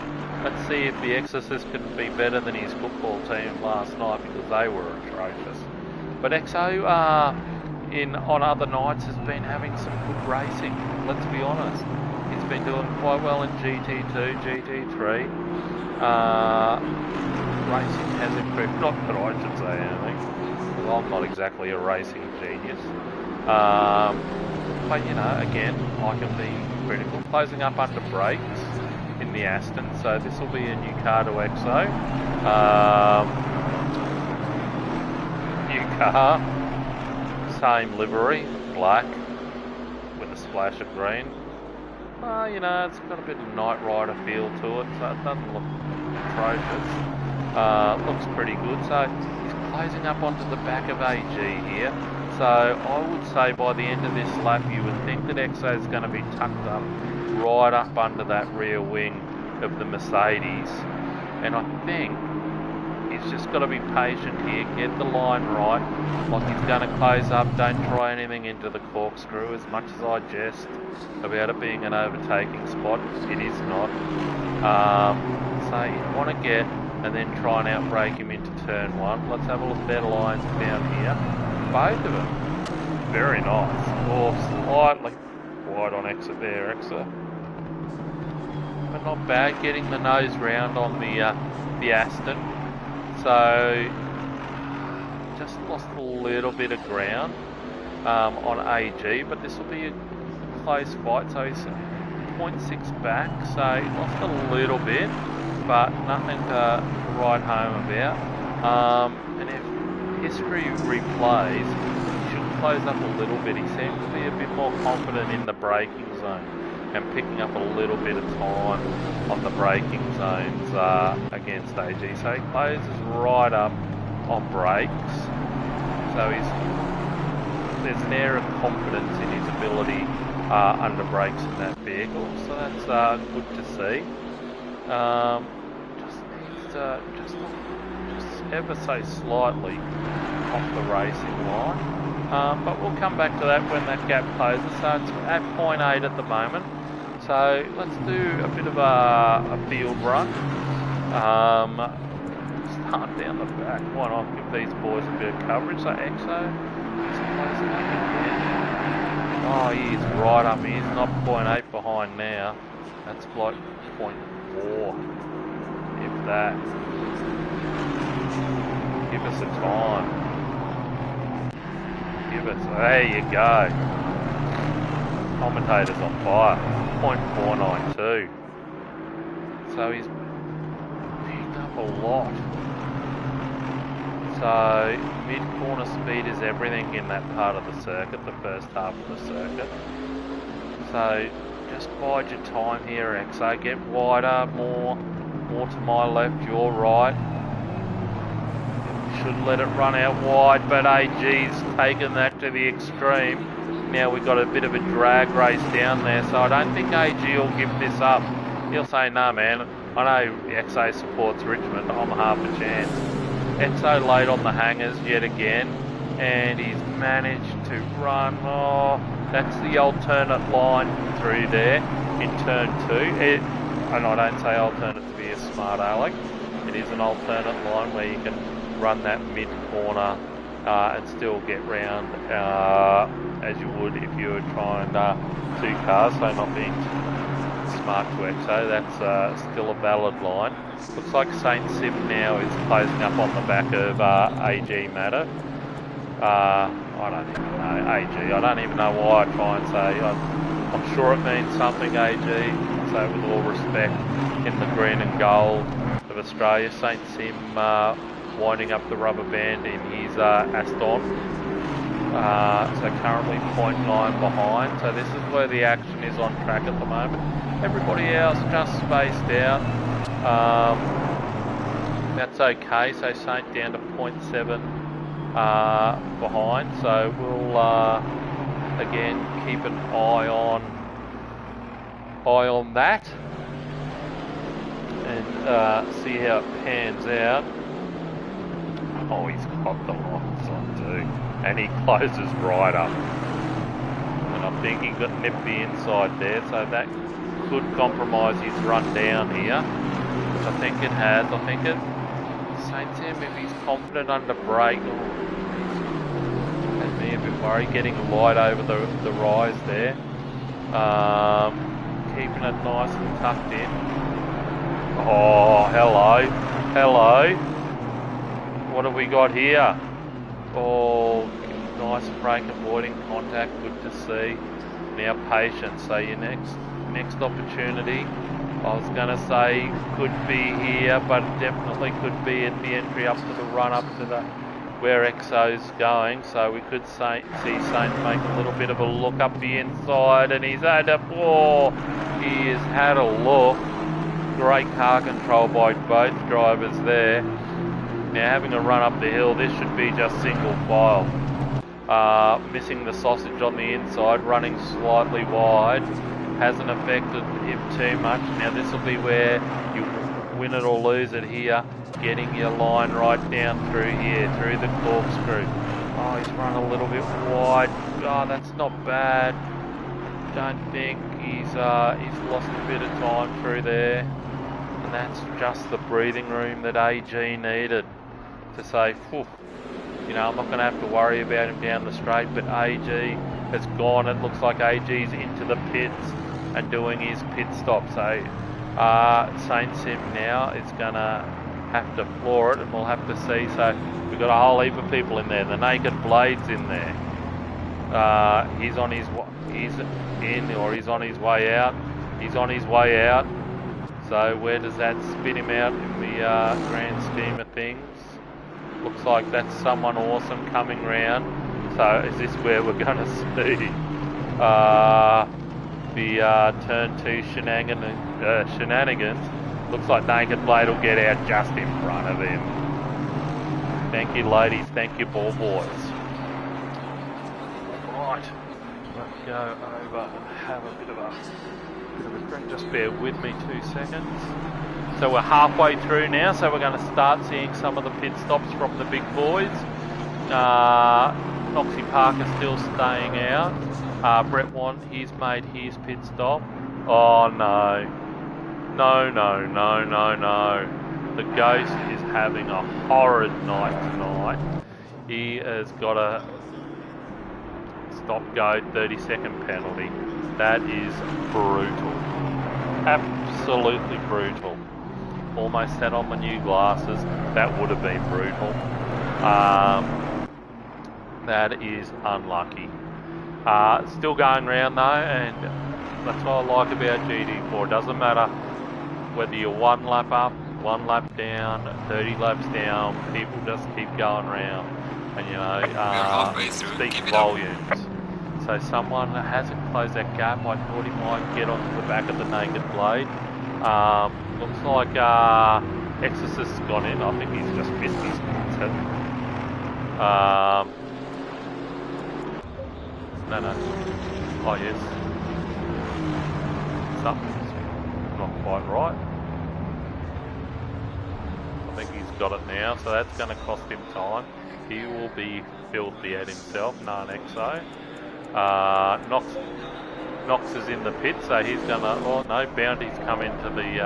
Let's see if the Exorcist can be better than his football team last night, because they were atrocious. But XO on other nights has been having some good racing, let's be honest. He's been doing quite well in GT2, GT3. Racing has improved, not that I should say anything, because I'm not exactly a racing genius. But you know, again, I can be critical. Closing up under brakes in the Aston, so this will be a new car to EXO. New car, same livery, black with a splash of green. You know, it's got a bit of Knight Rider feel to it, so it doesn't look atrocious. Looks pretty good. So he's closing up onto the back of AG here. So I would say by the end of this lap, you would think that EXO is going to be tucked up right up under that rear wing of the Mercedes, and I think he's just got to be patient here, get the line right. Like, he's going to close up, don't try anything into the corkscrew. As much as I jest about it being an overtaking spot, it is not. So you want to get and then try and outbrake him into turn one. Let's have a look at their lines down here. Both of them very nice. Or slightly wide on exit there, exit. But not bad, getting the nose round on the Aston. So just lost a little bit of ground on AG, but this will be a close fight. So he's 0.6 back, so he lost a little bit, but nothing to write home about. And if history replays, he should close up a little bit. He seems to be a bit more confident in the braking zone and picking up a little bit of time on the braking zones against AG. So he closes right up on brakes. So there's an air of confidence in his ability under brakes in that vehicle. So that's good to see. Just needs just ever so slightly off the racing line. But we'll come back to that when that gap closes. So it's at 0.8 at the moment. So let's do a bit of a field run. Start down the back. Why not give these boys a bit of coverage? So EXO is closing up again. Oh, he's right up. He's not 0.8 behind now. That's like 0.4, if that. Give us a time. There you go. Commentator's on fire. 0.492. So he's picked up a lot. So mid-corner speed is everything in that part of the circuit, the first half of the circuit. So just bide your time here, EXO. Get wider, more to my left, your right. Should let it run out wide, but AG's taken that to the extreme. now we've got a bit of a drag race down there, so I don't think AG will give this up. He'll say, "No, man, I know XO supports Richmond, I'm half a chance." XO late on the hangers yet again, and he's managed to run. Oh, that's the alternate line through there in turn 2. And I don't say alternate to be a smart aleck. It is an alternate line where you can run that mid corner and still get round as you would if you were trying 2 cars, so not being smart to XO. That's still a valid line. Looks like St. Sim now is closing up on the back of AG Matter. I don't even know AG. I don't even know why I try and say. I'm sure it means something AG. So with all respect, in the green and gold of Australia, St. Sim winding up the rubber band in his Aston. So currently 0.9 behind. So this is where the action is on track at the moment. Everybody else just spaced out. That's okay. So St down to 0.7 behind. So we'll again keep an eye on that and see how it pans out. Oh, he's got the lines on too, and he closes right up. And I think he got nipped the inside there, so that could compromise his run down here, which I think it has. I think it St. Sim, if he's confident under brake, has me a bit worried getting light over the rise there. Keeping it nice and tucked in. Oh, hello. What have we got here? Oh, nice brake avoiding contact, good to see. Now patience, so your next opportunity, I was going to say could be here, but definitely could be at the entry up to the run up to the where XO's going, so we could see Saint make a little bit of a look up the inside, and he's had a, he has had a look. Great car control by both drivers there. Now having a run up the hill, this should be just single file. Missing the sausage on the inside, running slightly wide, hasn't affected him too much. Now this will be where you win it or lose it here, getting your line right down through here, through the corkscrew. Oh, he's run a little bit wide. Oh, that's not bad. Don't think he's lost a bit of time through there. And that's just the breathing room that AG needed to say, phew, you know, I'm not going to have to worry about him down the straight, but AG has gone. It looks like AG's into the pits and doing his pit stop. So St. Sim now is going to have to floor it, and we'll have to see. So we've got a whole heap of people in there. The Naked Blade's in there. He's on his way out. He's on his way out. So where does that spit him out in the grand scheme of things? Looks like that's someone awesome coming round. So is this where we're going to see the turn 2 shenanigans? Looks like Naked Blade will get out just in front of him. Thank you, ladies. Thank you, ball boys. Right, let's go over and have a bit of a drink. Just bear with me 2 seconds. So we're halfway through now, so we're going to start seeing some of the pit stops from the big boys. Noxie Parker still staying out. Brett Want, he's made his pit stop. Oh no. No. The Ghost is having a horrid night tonight. He has got a stop-go 30-second penalty. That is brutal. Absolutely brutal. Almost had on my new glasses. That would have been brutal. That is unlucky. Still going round though, and that's what I like about GT4. It doesn't matter whether you're 1 lap up, 1 lap down, 30 laps down, people just keep going round. And you know, speaks volumes. So someone hasn't closed that gap. I thought he might get onto the back of the Naked Blade. Looks like Exorcist's gone in. I think he's just missed his No. Oh yes. Something's not quite right. I think he's got it now, so that's going to cost him time. He will be filthy at himself, non-exo. Knox is in the pit, so he's going to... Oh no, Bounty's come into the...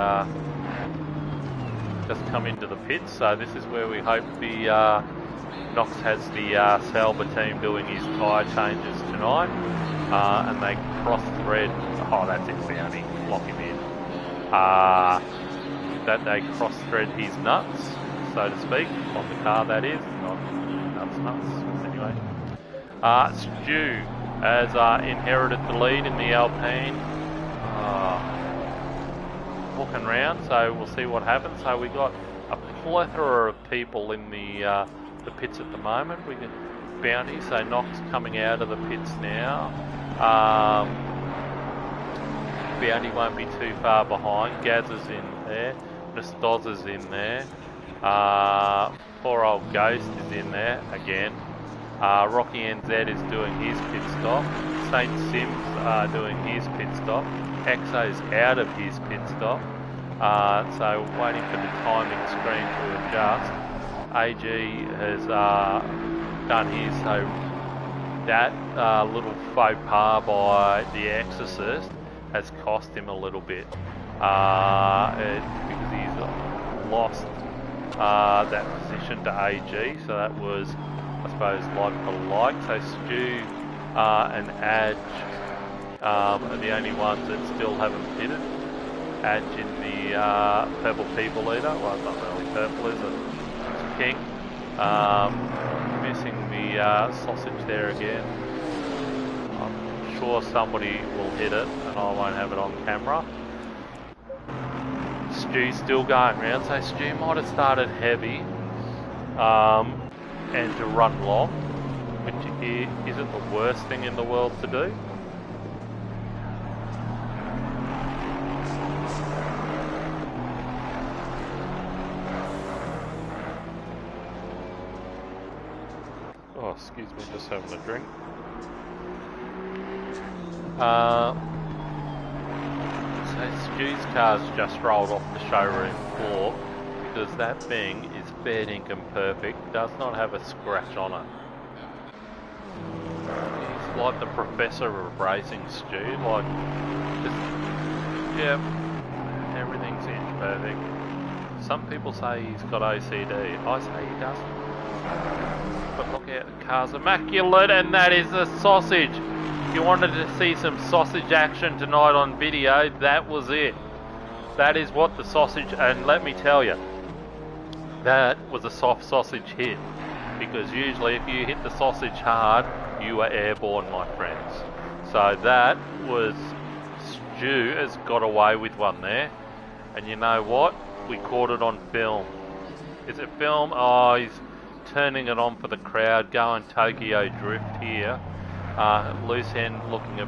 just come into the pit, so this is where we hope the... Knox has the Sauber team doing his tyre changes tonight. And they cross-thread... Oh, that's it, Bounty. Lock him in. That they cross-thread his nuts, so to speak, on the car that is, not nuts. Anyway, Stu has inherited the lead in the Alpine, walking round, so we'll see what happens. So we got a plethora of people in the pits at the moment. We got Bounty, so Knox coming out of the pits now. Bounty won't be too far behind. Gaz is in there. Nastoz is in there. Poor old Ghost is in there again. Rocky NZ is doing his pit stop. Saint Sims doing his pit stop. Exo's out of his pit stop. So waiting for the timing screen to adjust. AG has done his, so that little faux pas by the Exorcist has cost him a little bit. Because he's lost that position to AG, so that was, I suppose, like for like. So Stu and Adge are the only ones that still haven't pitted. Adge in the Purple People Eater, well, it's not really purple, is it? It's pink. Missing the sausage there again. I'm sure somebody will hit it and I won't have it on camera. Stu's still going round, so Stu might have started heavy and to run long, which isn't the worst thing in the world to do. Oh, excuse me, just having a drink. So Stu's car's just rolled off the showroom floor because that thing is fair dinkum perfect, does not have a scratch on it. He's like the professor of racing, Stu, like, just, yeah, everything's inch perfect. Some people say he's got OCD, I say he doesn't. But look out, the car's immaculate, and that is the sausage. If you wanted to see some sausage action tonight on video, that was it. That is what the sausage, and let me tell you, that was a soft sausage hit. Because usually if you hit the sausage hard, you are airborne, my friends. So that was, Stu has got away with one there. And you know what? We caught it on film. Is it film? Oh, he's turning it on for the crowd, going Tokyo Drift here. Loose end looking a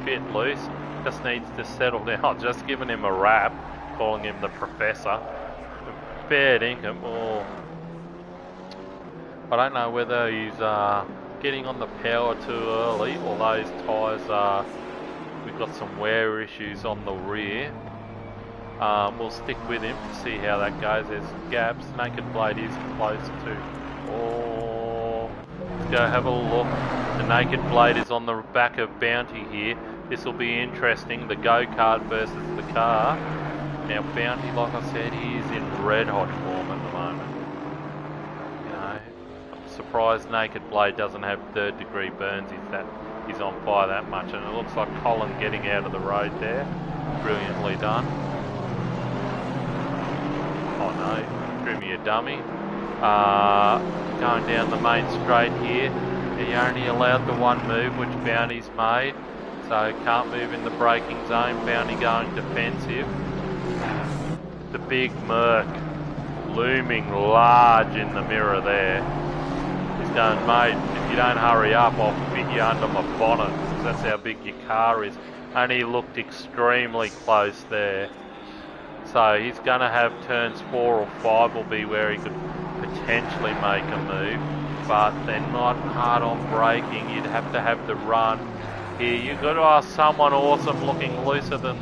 bit loose, just needs to settle down. I've just given him a rap, calling him the professor. Fair dinkum. Oh. I don't know whether he's getting on the power too early, or those tyres we've got some wear issues on the rear. We'll stick with him to see how that goes. There's gaps. Naked Blade is close to. Oh, let's go have a look. The Naked Blade is on the back of Bounty here. This will be interesting. The go-kart versus the car. Now Bounty, like I said, he is in red hot form at the moment. You know, I'm surprised Naked Blade doesn't have third-degree burns. He's on fire that much, and it looks like Colin getting out of the road there. Brilliantly done. Oh no, threw me a dummy. Going down the main straight here. He only allowed the one move, which Bounty's made, so can't move in the braking zone. Bounty going defensive. The big Merc looming large in the mirror there. He's going, mate, if you don't hurry up, I'll fit you under my bonnet, because that's how big your car is. And he looked extremely close there. So he's going to have turns 4 or 5 will be where he could potentially make a move. but they're not hard on braking. You'd have to have the run here. You've got to ask someone awesome looking looser than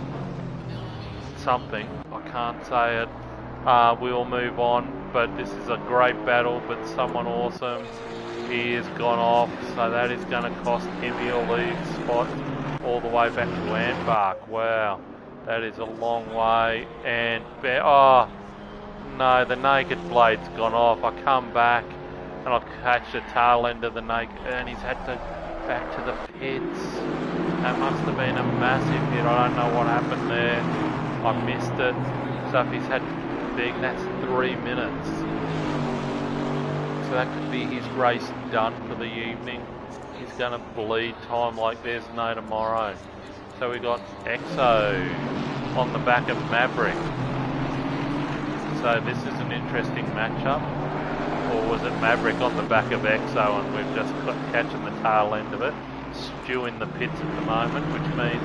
something. I can't say it. We'll move on, but this is a great battle, but someone awesome. He has gone off, so that is going to cost him. He'll leave spot all the way back to Antbark. Wow, that is a long way. And oh no, the naked blade's gone off. I come back and I catch the tail end of the naked, and he's had to back to the pits. That must have been a massive hit. I don't know what happened there. I missed it. So if he's had to big, that's 3 minutes. So that could be his race done for the evening. He's going to bleed time like there's no tomorrow. So we got Exo on the back of Maverick. So this is an interesting matchup. Or was it Maverick on the back of Exo, and we've just got catching the tail end of it. Stu in the pits at the moment, which means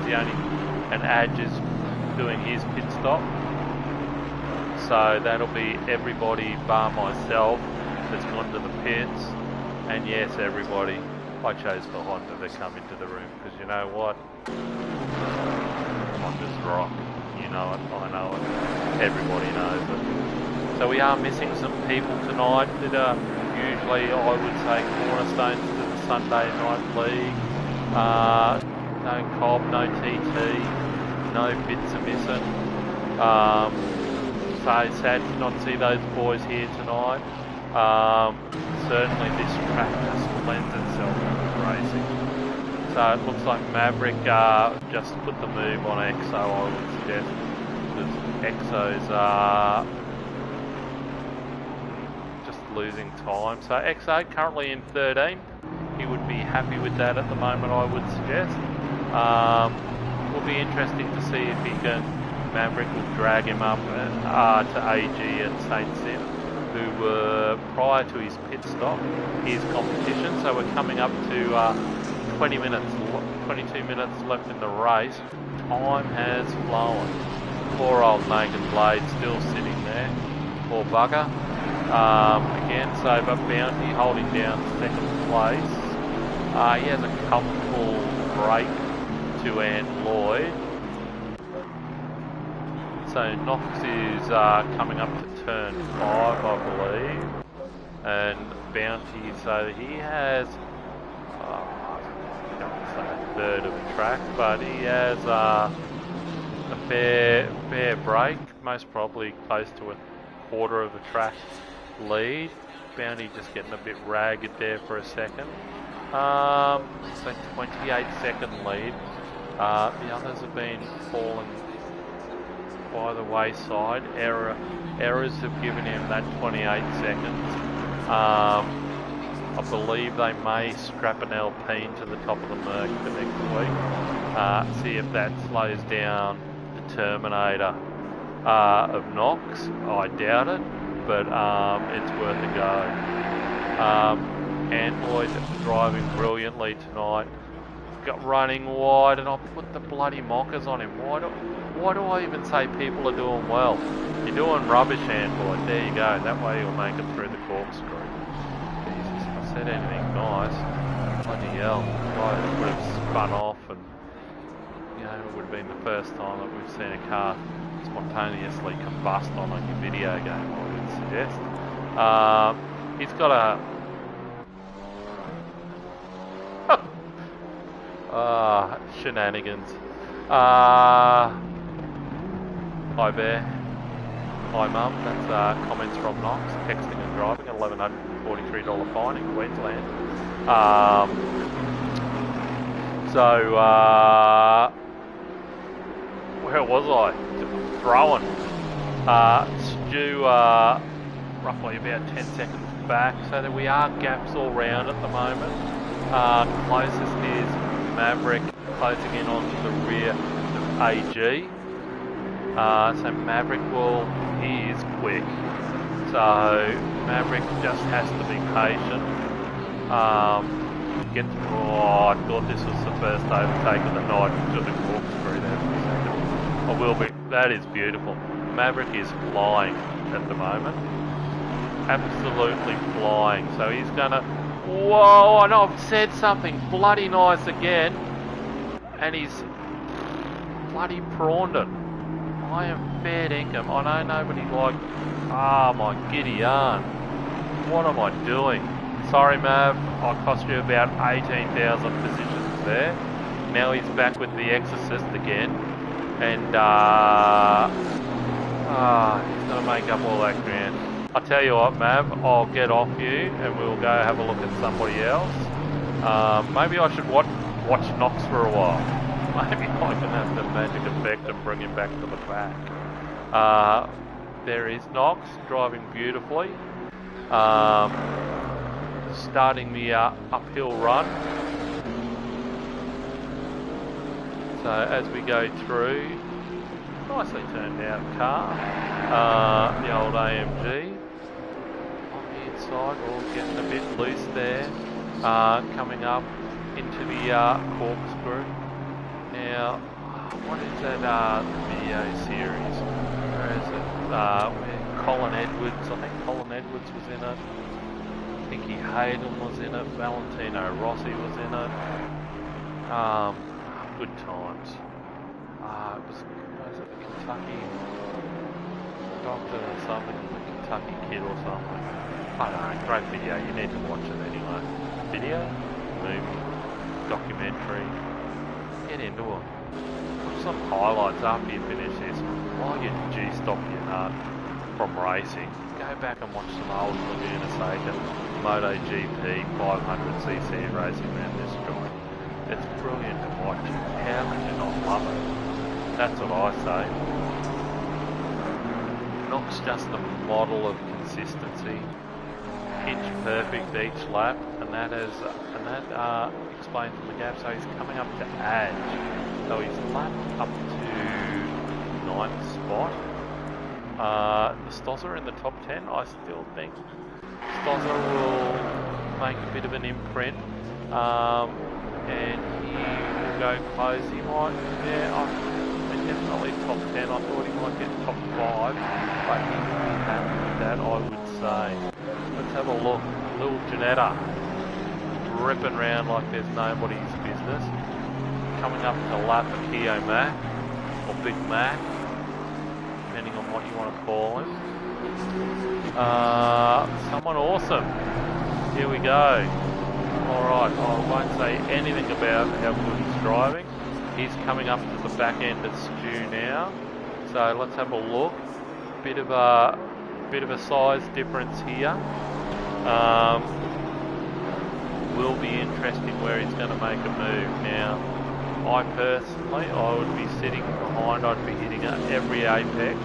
and Adge is doing his pit stop. So that'll be everybody bar myself that's gone to the pits. And yes, everybody, I chose for Honda to come into the room, because you know what? Honda's rock. You know it, I know it. Everybody knows it. So we are missing some people tonight that are usually, I would say, cornerstones to the Sunday Night League. No Cobb, no TT, no bits are missing. So sad to not see those boys here tonight. Certainly this track just lends itself to racing. So it looks like Maverick just put the move on Exo, I would suggest, because Exo's just losing time. So Exo currently in 13th. He would be happy with that at the moment, I would suggest. Will be interesting to see if he can. Maverick will drag him up to AG and St. Sim, who were prior to his pit stop, his competition. So we're coming up to 22 minutes left in the race. Time has flown. Poor old Naked Blade still sitting there. Poor bugger. Again, so but Bounty holding down second place. He has a comfortable break to Ant Lloyd. So Knox is coming up to turn 5, I believe, and Bounty, so he has, I don't say a third of the track, but he has a fair break, most probably close to a quarter of the track lead. Bounty just getting a bit ragged there for a second. So 28-second lead. The others have been falling by the wayside. Errors have given him that 28 seconds. I believe they may scrap an Alpine to the top of the Merc for next week. See if that slows down the Terminator of Knox. I doubt it, but it's worth a go. Android driving brilliantly tonight. Got running wide, and I put the bloody mockers on him. Why do I even say people are doing well? You're doing rubbish, Android. There you go. That way you'll make it through the corkscrew. Jesus, if I said anything nice, bloody hell, guy would have spun off, and you know, it would have been the first time that we've seen a car spontaneously combust on a video game, I would suggest. He's got a shenanigans. Hi Bear. Hi Mum. That's comments from Knox. Texting and driving at $1,143 fine in Queensland. Where was I? Throwing. Stu roughly about 10 seconds back, so that we are gaps all round at the moment. Closest is Maverick, closing in onto the rear of AG. So Maverick he is quick. So Maverick just has to be patient. I thought this was the first overtake of the night to the corkscrew there for a second. That is beautiful. Maverick is flying at the moment. Absolutely flying. So he's gonna Whoa, and I've said something bloody nice again. And he's bloody prawned it. I am fair dinkum. I know nobody like... Ah, my giddy yarn. What am I doing? Sorry, Mav. I cost you about 18,000 positions there. Now he's back with the Exorcist again. And, he's going to make up all that ground. I'll tell you what, Mav. I'll get off you and we'll go have a look at somebody else. Maybe I should watch Knox for a while. Maybe I can have the magic effect and bring him back to the back. There is Knox, driving beautifully. Starting the uphill run. So as we go through, nicely turned out car. The old AMG. On the inside, all getting a bit loose there. Coming up into the corkscrew. Now, what is that video series? Where is it? Where Colin Edwards, I think Colin Edwards was in it. Nicky Hayden was in it. Valentino Rossi was in it. Good times. Was it the Kentucky doctor or something? The Kentucky kid or something? I don't know, great video. You need to watch it anyway. Video, movie, documentary. Get into it. Watch some highlights after you finish this. While you G-stop your nut from racing, go back and watch some old Laguna Seca MotoGP 500cc racing around this joint. It's brilliant to watch. How could you not love it? That's what I say. Knox just the model of consistency. Inch perfect each lap, and that explains the gap. So he's coming up to Edge. So he's lapped up to 9th spot. The Stozza in the top 10. I still think Stozza will make a bit of an imprint, and he will go close. He might, definitely top 10. I thought he might get top 5, but he will be happy with that, I would say. Let's have a look. Little Janetta ripping around like there's nobody's business. Coming up to lap of Keo Mac, or Big Mac, depending on what you want to call him. Someone awesome. Here we go. Alright, I won't say anything about how good he's driving. He's coming up to the back end of Stu now. So let's have a look. Bit of a size difference here. Will be interesting where he's going to make a move now. I personally, I would be sitting behind. I'd be hitting every apex.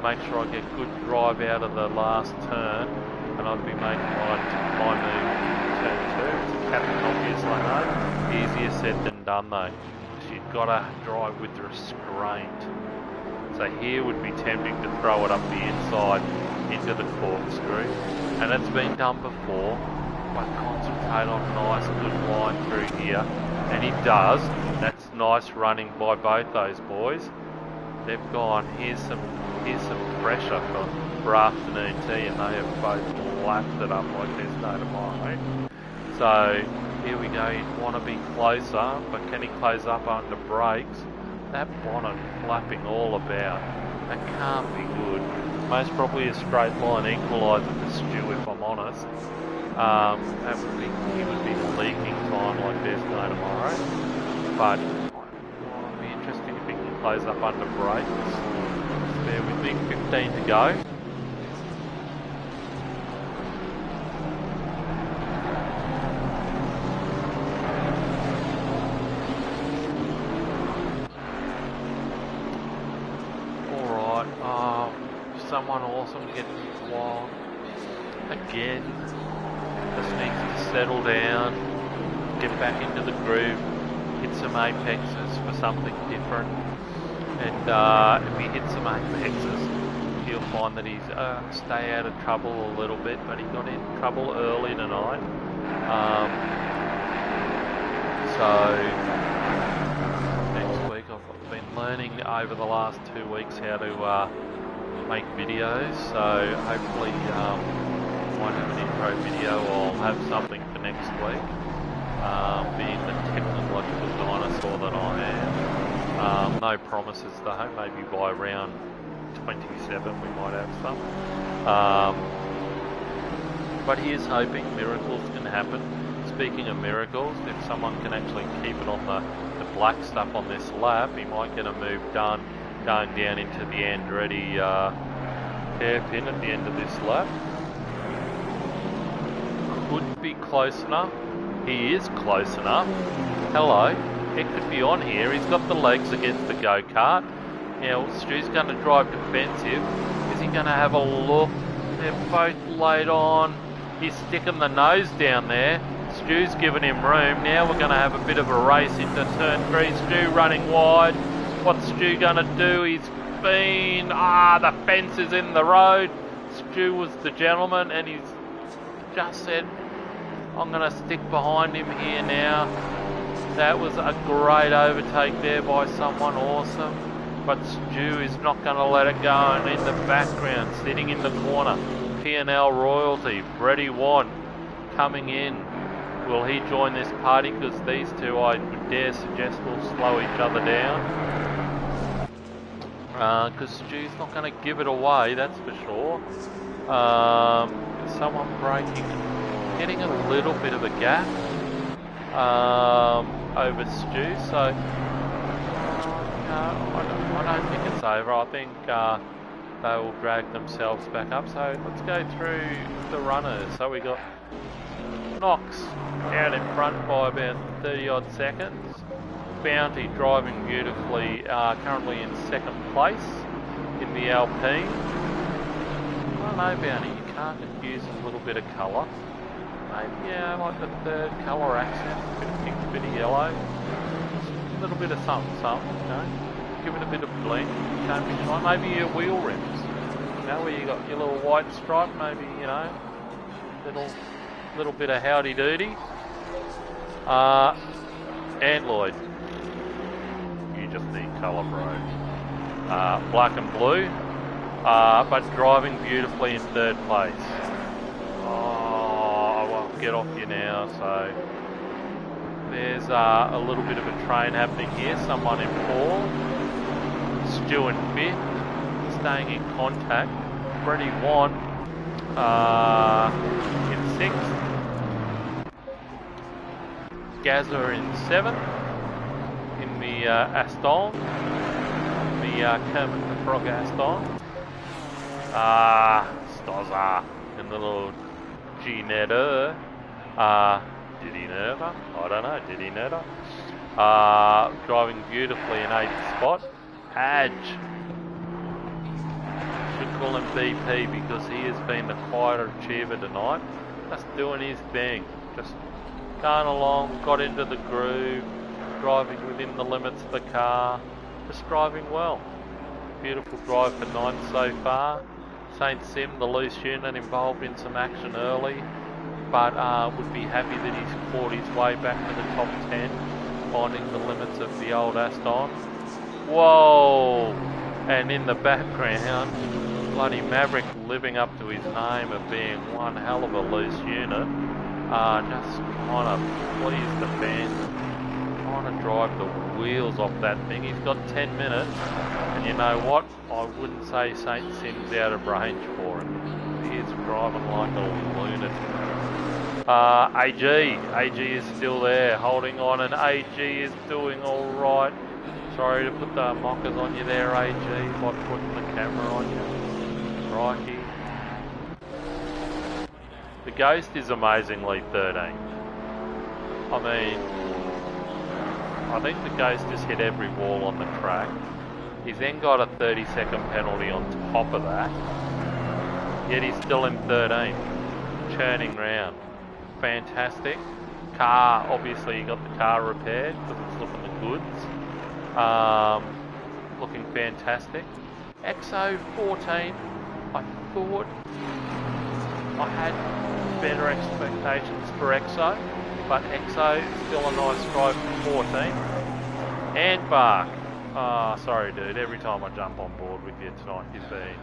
Make sure I get good drive out of the last turn, and I'd be making my move turn 2. It's a captain, obviously, I know. Easier said than done though. You've got to drive with restraint. So here would be tempting to throw it up the inside into the corkscrew, and it's been done before, but concentrate on a nice good line through here, and he does. That's nice running by both those boys. They've gone, here's some pressure for afternoon tea, and they have both lapped it up like there's no tomorrow. So here we go. You'd want to be closer, but can he close up under brakes? That bonnet flapping all about. That can't be good. Most probably a straight line equaliser for Stu, if I'm honest. He would be leaking time like there's no tomorrow. But it would be interesting if he can close up under brakes. Just bear with me. 15 to go. Someone awesome getting wild again. Just needs to settle down, get back into the groove, hit some apexes for something different, and if he hits some apexes, he'll find that he's stay out of trouble a little bit. But he got in trouble early tonight, so next week I've been learning over the last 2 weeks how to make videos, so hopefully I won't have an intro video. I'll have something next week. Being the technological dinosaur that I am. No promises though, maybe by round 27 we might have some. But he is hoping miracles can happen. Speaking of miracles, if someone can actually keep it on the black stuff on this lap, he might get a move done going down into the Andretti hairpin at the end of this lap. Could be close enough. He is close enough. Hello. It could be on here. He's got the legs against the go-kart. Now, Stu's going to drive defensive. Is he going to have a look? They're both laid on. He's sticking the nose down there. Stu's giving him room. Now we're going to have a bit of a race into turn 3. Stu running wide. What's Stu going to do? He's been... the fence is in the road. Stu was the gentleman and he's just said, I'm going to stick behind him here now. That was a great overtake there by someone awesome. But Stu is not going to let it go. And in the background, sitting in the corner, P&L Royalty, Freddie Wan coming in. Will he join this party? Because these two, I would dare suggest, will slow each other down. Because Stu's not going to give it away, that's for sure. Someone braking, getting a little bit of a gap over Stu. So I don't think it's over. I think they will drag themselves back up. So let's go through the runners. So we got Knox out in front by about 30 odd seconds. Bounty driving beautifully, currently in second place in the Alpine. I don't know, Bounty, you can't confuse a little bit of colour. Maybe, yeah, like the third colour accent, a bit of pink, a bit of yellow. Just a little bit of something, you know. Give it a bit of bling, can't be shy. Maybe your wheel rims, you know, where you got your little white stripe, maybe, you know, little bit of howdy doody. And Lloyd, you just need colour, bro. Black and blue, but driving beautifully in third place. Oh, I won't get off you now, so there's a little bit of a train happening here. Someone in 4th. Stu in 5th, staying in contact. Freddie Wan in 6th. Gazza in 7th in the Aston, the Kermit the Frog Aston. Stozza in the little Gt4-R2. Did he nerve? I don't know, did he nerve? Driving beautifully in 8th spot. Hadge, should call him BP because he has been the quieter achiever tonight. Just doing his thing, just going along, got into the groove, driving within the limits of the car, just driving well. Beautiful drive for 9th so far. Saint Sim, the loose unit, involved in some action early, but would be happy that he's fought his way back to the top 10, finding the limits of the old Aston. Whoa! And in the background, bloody Maverick living up to his name of being one hell of a loose unit. Just trying to please the fans, trying to drive the wheels off that thing. He's got 10 minutes, and you know what? I wouldn't say Saint Sim's out of range for him. He is driving like a lunatic. AG is still there, holding on, and AG is doing all right. Sorry to put the mockers on you there, AG, by putting the camera on you. Crikey. The Ghost is amazingly 13th. I mean, I think the Ghost just hit every wall on the track. He's then got a 30-second penalty on top of that. Yet he's still in 13th, churning round. Fantastic. Car, obviously you got the car repaired because it's looking the goods. Looking fantastic. XO 14, I thought I had better expectations for XO, but XO is still a nice drive for 14. And Bark. Sorry dude, every time I jump on board with you tonight you've been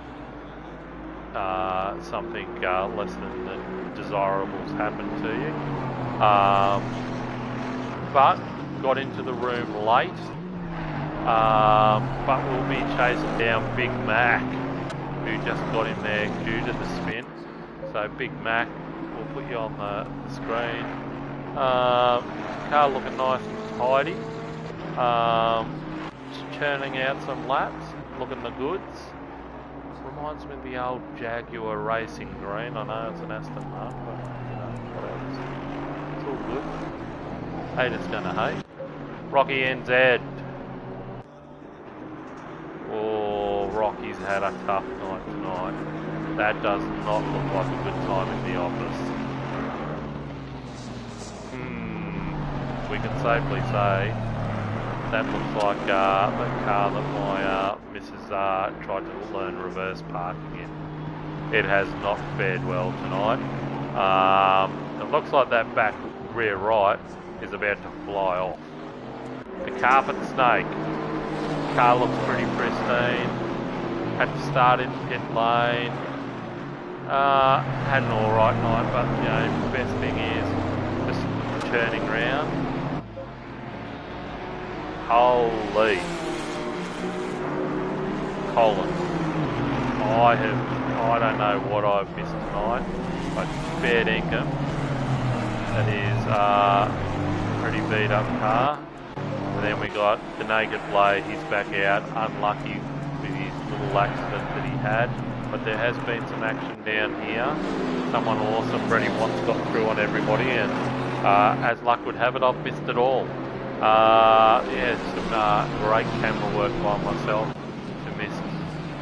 something less than desirables happen to you. But got into the room late. But we'll be chasing down Big Mac, who just got in there due to the spin. So Big Mac, we'll put you on the screen. Car looking nice and tidy. Just churning out some laps, looking the goods. Reminds me of the old Jaguar Racing Green. I know it's an Aston Martin, but you know, what else? It's all good. Haters gonna hate. Rocky NZ. Oh, Rocky's had a tough night tonight. That does not look like a good time in the office. We can safely say that looks like the car that my missus tried to learn reverse parking in. It has not fared well tonight. It looks like that back rear right is about to fly off. The carpet snake. Car looks pretty pristine. Had to start in pit lane. Had an alright night, but you know, the best thing is just turning round. Holy Colin. I don't know what I've missed tonight, but fair dinkum. That is a pretty beat up car. And then we got the Naked Blade, he's back out, unlucky with his little accident that he had. But there has been some action down here. Someone awesome, Freddie Watts, got through on everybody, and as luck would have it, I've missed it all. Yeah, some great camera work by myself to miss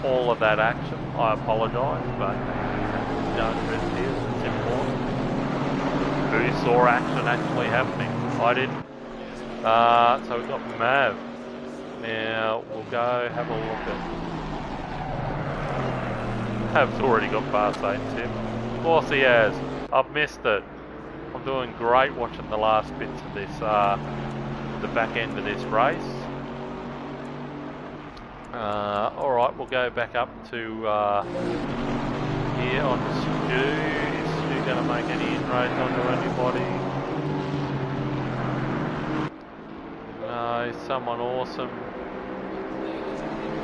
all of that action. I apologise, but don't rest here, it's important. Who saw action actually happening? I didn't. So we've got Mav. Now we'll go have a look at. Mav's already got past 8 Tim. Of course he has. I've missed it. I'm doing great watching the last bits of this, the back end of this race. Alright, we'll go back up to here on Stu. Is Stu going to make any inroads onto anybody? No, someone awesome.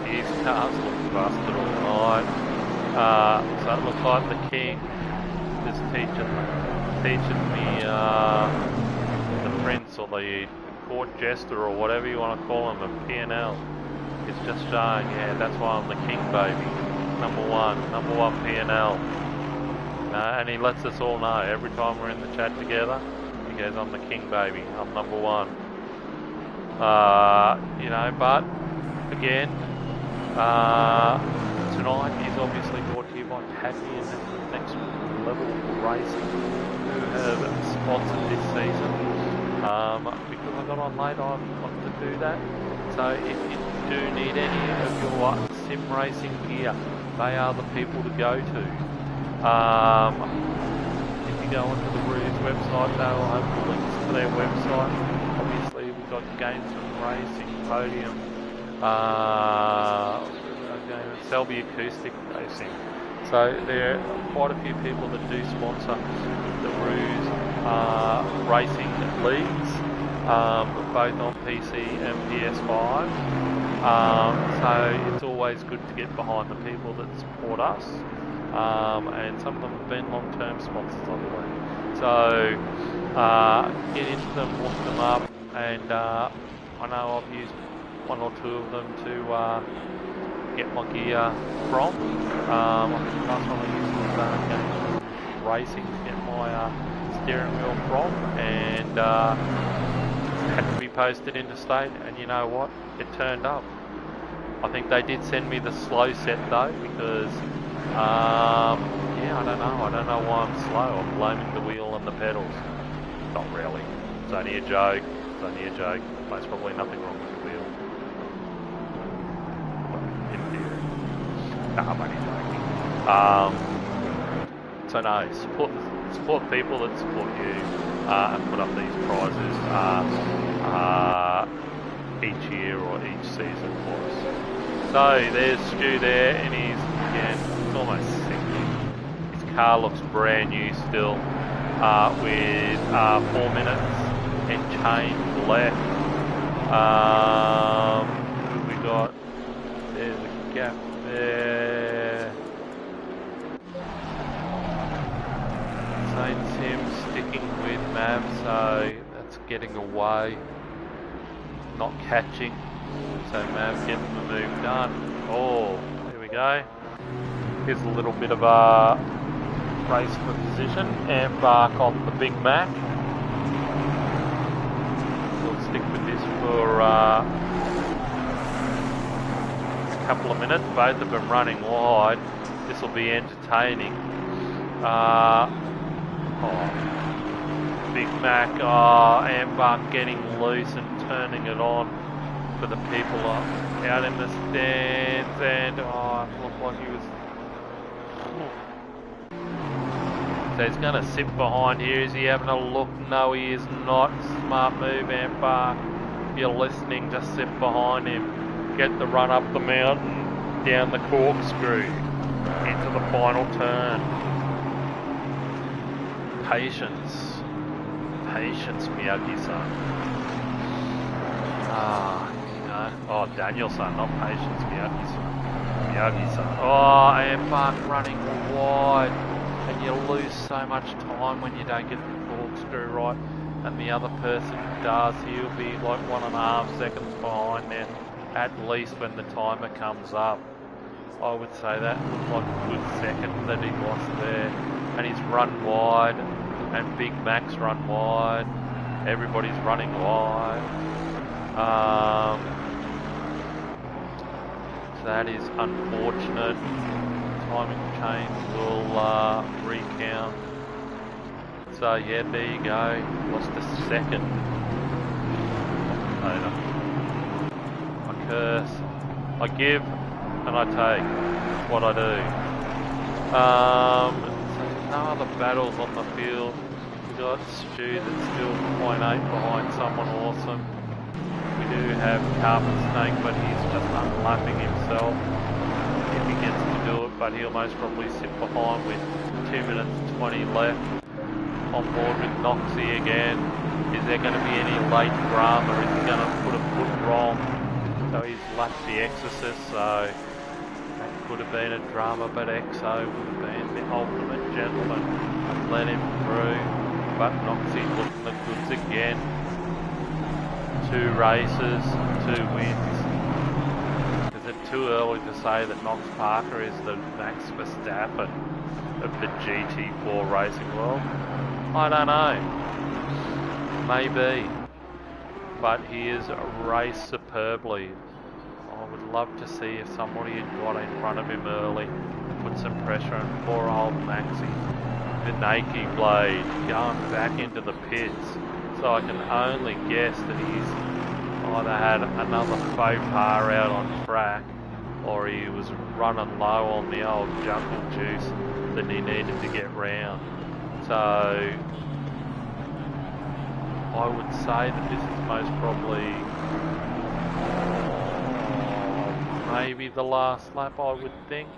His car's looking busted all night. So it looks like the king is teaching the prince or the court jester or whatever you want to call him, a P&L. It's just showing, yeah, that's why I'm the king, baby. Number one P&L. And he lets us all know every time we're in the chat together. He goes, I'm the king, baby. I'm number one. You know, but again, tonight is obviously brought to you by Taffy and Next Level Racing, who have sponsored this season. Because I got on late, I've got to do that. So if you do need any of your sim racing gear, they are the people to go to. If you go onto the Ruse website, they'll have links to their website. Obviously, we've got Games and Racing, Podium, Selby Acoustic Racing. So there are quite a few people that do sponsor the Ruse racing leagues, both on PC and PS5. So it's always good to get behind the people that support us, and some of them have been long-term sponsors, I believe. So get into them, look them up, and I know I've used one or two of them to get my gear from. I think the last one I used was Games Racing to get my steering wheel from, and had to be posted interstate, and you know what? It turned up. I think they did send me the slow set though, because yeah, I don't know why I'm slow. I'm blaming the wheel and the pedals. Not really. It's only a joke. There's probably nothing wrong with the wheel. In theory. Nah, I'm only joking. So no, support people that support you, and put up these prizes each year or each season for us. So there's Stu there, and he's, again, it's almost sick. His car looks brand new still. with 4 minutes and change left. Who we got? There's a gap there. St. Sim's sticking with Mav, so that's getting away, not catching. So Mav getting the move done. Oh, there we go. Here's a little bit of a race for position. Embark on the Big Mac. We'll stick with this for a couple of minutes. Both of them running wide. This will be entertaining. Big Mac, Embark getting loose and turning it on for the people out in the stands, and it looked like he was. So he's going to sit behind here. Is he having a look? No, he is not. Smart move, Embark. If you're listening, just sit behind him. Get the run up the mountain, down the corkscrew, into the final turn. Patience. Patience, Miyagi-san. Oh, Daniel-san, not patience, Miyagi-san. Miyagi-san. Oh, Embark running wide. And you lose so much time when you don't get the corkscrew right. And the other person does. He'll be like 1.5 seconds behind then, at least when the timer comes up. I would say that was like a good second that he lost there. And he's run wide, and Big Mac's run wide. Everybody's running wide. So that is unfortunate. Timing change will recount. So yeah, there you go. Lost a second. I curse. I give and I take. That's what I do. So no other battles on the field. We got Stu that's still 0.8 behind someone awesome. We do have Carpet Snake, but he's just unlapping himself if he gets to do it, but he'll most probably sit behind with 2 minutes 20 left. On board with Noxie again. Is there going to be any late drama? Is he going to put a foot wrong? So he's lapped the Exorcist, so that could have been a drama, but Exo would have been the ultimate gentleman and let him through. But Noxie looking the goods again. 2 races, 2 wins. Is it too early to say that Knox Parker is the Max Verstappen of the GT4 racing world? I don't know. Maybe. But he is raced superbly. I would love to see if somebody had got in front of him early, put some pressure on poor old Maxi. The Nike blade going back into the pits. So I can only guess that he's either had another faux pas out on track, or he was running low on the old jungle juice that he needed to get round. So I would say that this is most probably maybe the last lap, I would think.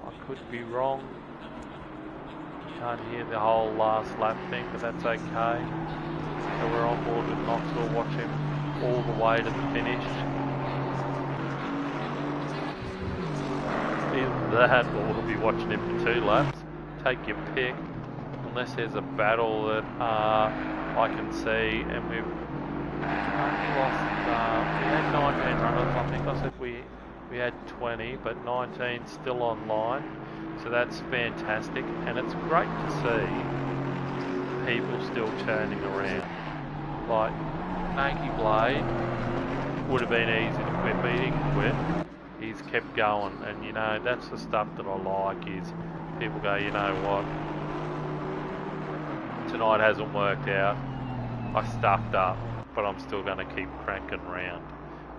I could be wrong. Can't hear the whole last lap thing, but that's okay. So we're on board with Knox. We'll watch him all the way to the finish. Either that, or we'll be watching him for 2 laps. Take your pick. Unless there's a battle that I can see, and we've only lost, we had 19 runners. I think I said we had 20, but 19 still online, so that's fantastic, and it's great to see people still turning around. Like Nike Blade would have been easy to quit, but he didn't quit. He's kept going, and you know, that's the stuff that I like, is people go, you know what, tonight hasn't worked out, I stuffed up, but I'm still going to keep cranking around.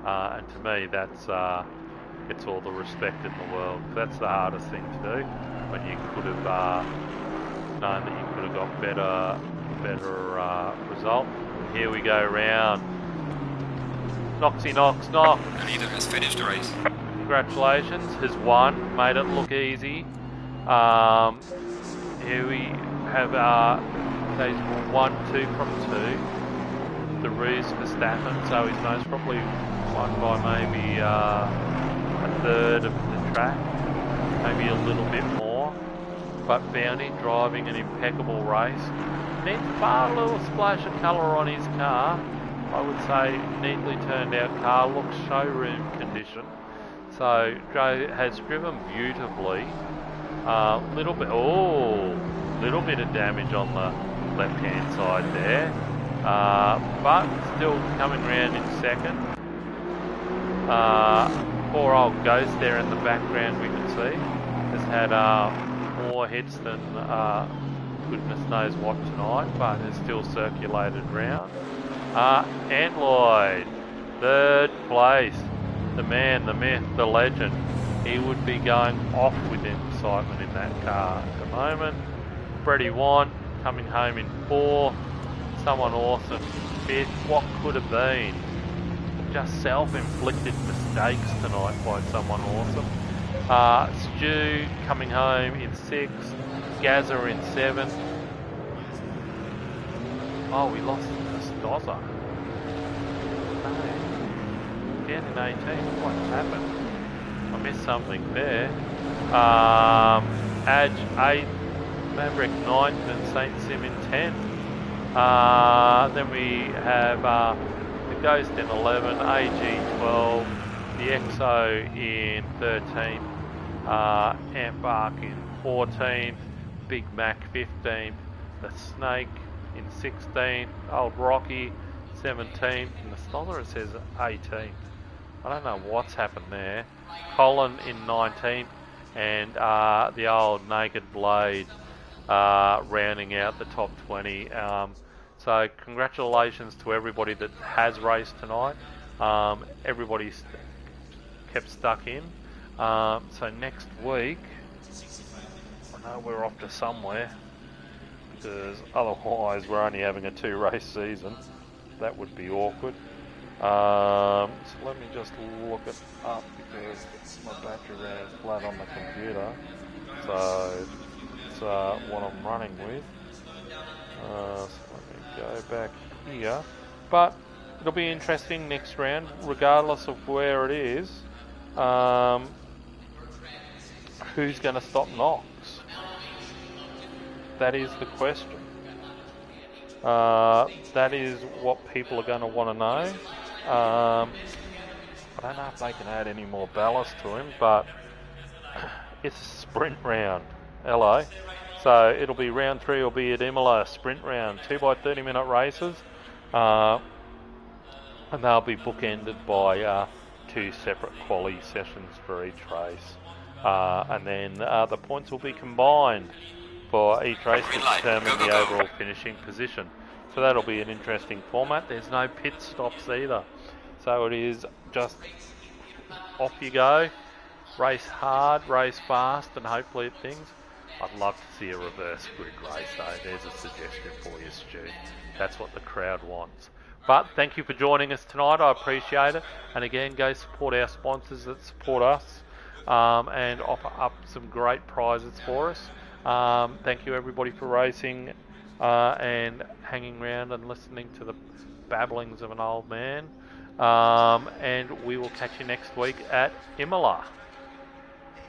And to me, that's it's all the respect in the world. That's the hardest thing to do, when you could have known that you could have got better result. Here we go round. Noxy Knox. The leader has finished the race. Congratulations, has won, made it look easy. Here we have So he's 1-2 from 2. The Ruse Verstappen, so he's most probably won by maybe a third of the track, maybe a little bit more. But Bounty driving an impeccable race. Needs a little splash of colour on his car. I would say neatly turned out car, looks showroom condition. So Joe has driven beautifully. Little bit of damage on the left-hand side there, but still coming round in second. Poor old Ghost there in the background, we can see, has had more hits than goodness knows what tonight, but has still circulated round. Antloyd, third place, the man, the myth, the legend. He would be going off with excitement in that car at the moment. Freddie Want coming home in 4th. Someone awesome 5th. What could have been? Just self-inflicted mistakes tonight by someone awesome. Stu coming home in 6th. Gazza in 7th. Oh, we lost Stozza. No. Down in 18th. What happened? I missed something there. Adge 8th, Maverick 9th, and Saint Sim in 10th. Then we have the Ghost in 11th, AG 12th, the EXO in 13th, Ambark in 14th, Big Mac 15th, the Snake in 16th, Old Rocky 17th, and the Stolzer it says 18th. I don't know what's happened there. Colin in 19th, and the old Naked Blade rounding out the top 20. So congratulations to everybody that has raced tonight. Everybody's kept stuck in. So next week, I know we're off to somewhere, because otherwise we're only having a 2-race season. That would be awkward. So let me just look it up, because my battery ran flat on the computer. So it's what I'm running with. So let me go back here. But it'll be interesting next round, regardless of where it is. Who's going to stop Knox? That is the question. That is what people are going to want to know. I don't know if they can add any more ballast to him, but it's a sprint round. Hello. So it'll be round 3, will be at Imola, sprint round, 2 by 30-minute races, and they'll be bookended by 2 separate quali sessions for each race, and then the points will be combined for each race to determine the overall finishing position. So that'll be an interesting format. There's no pit stops either. So it is just off you go, race hard, race fast, and hopefully it things. I'd love to see a reverse grid race though. There's a suggestion for you, Stu. That's what the crowd wants. But thank you for joining us tonight. I appreciate it. And again, go support our sponsors that support us and offer up some great prizes for us. Thank you everybody for racing and hanging around and listening to the babblings of an old man. And we will catch you next week at Imola.